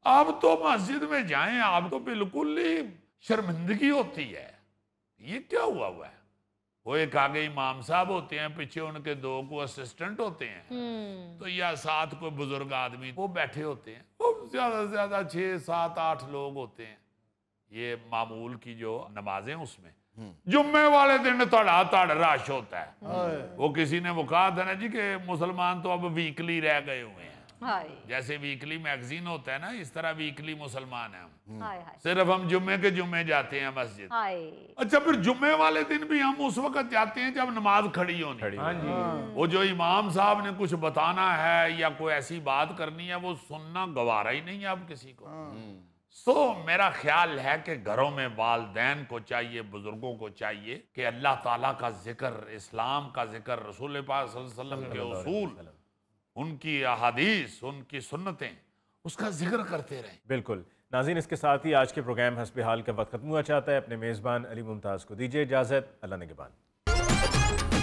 अब तो मस्जिद में जाएं आप तो बिल्कुल ही शर्मिंदगी होती है। ये क्या हुआ है? वो एक आगे इमाम साहब होते हैं, पीछे उनके दो को असिस्टेंट होते हैं, तो या साथ कोई बुजुर्ग आदमी वो बैठे होते हैं, वो ज्यादा से ज्यादा 6, 7, 8 लोग होते हैं। ये मामूल की जो नमाजें उसमें जुम्मे वाले दिन तड़ा तड़ रश होता है। वो किसी ने वो कहा था ना जी कि मुसलमान तो अब वीकली रह गए हुए हैं, जैसे वीकली मैगजीन होता है ना, इस तरह वीकली मुसलमान है हम। सिर्फ हम जुम्मे के जुम्मे जाते हैं मस्जिद। अच्छा, फिर जुम्मे वाले दिन भी हम उस वक्त जाते हैं जब नमाज खड़ी होनी। वो जो इमाम साहब ने कुछ बताना है या कोई ऐसी बात करनी है, वो सुनना गवारा ही नहीं है अब किसी को। सो मेरा ख्याल है कि घरों में वालिदैन को चाहिए, बुजुर्गों को चाहिए कि अल्लाह ताला का जिक्र, इस्लाम का जिक्र, रसूल पाक सल्लल्लाहु अलैहि वसल्लम के उसूल, उनकी अहादीस, उनकी सुन्नतें, उसका जिक्र करते रहें। बिल्कुल नाज़रीन, इसके साथ ही आज के प्रोग्राम हस्बे हाल का वक्त खत्म हुआ चाहता है। अपने मेज़बान अली मुमताज़ को दीजिए इजाज़त। अल्लाह निगहबान।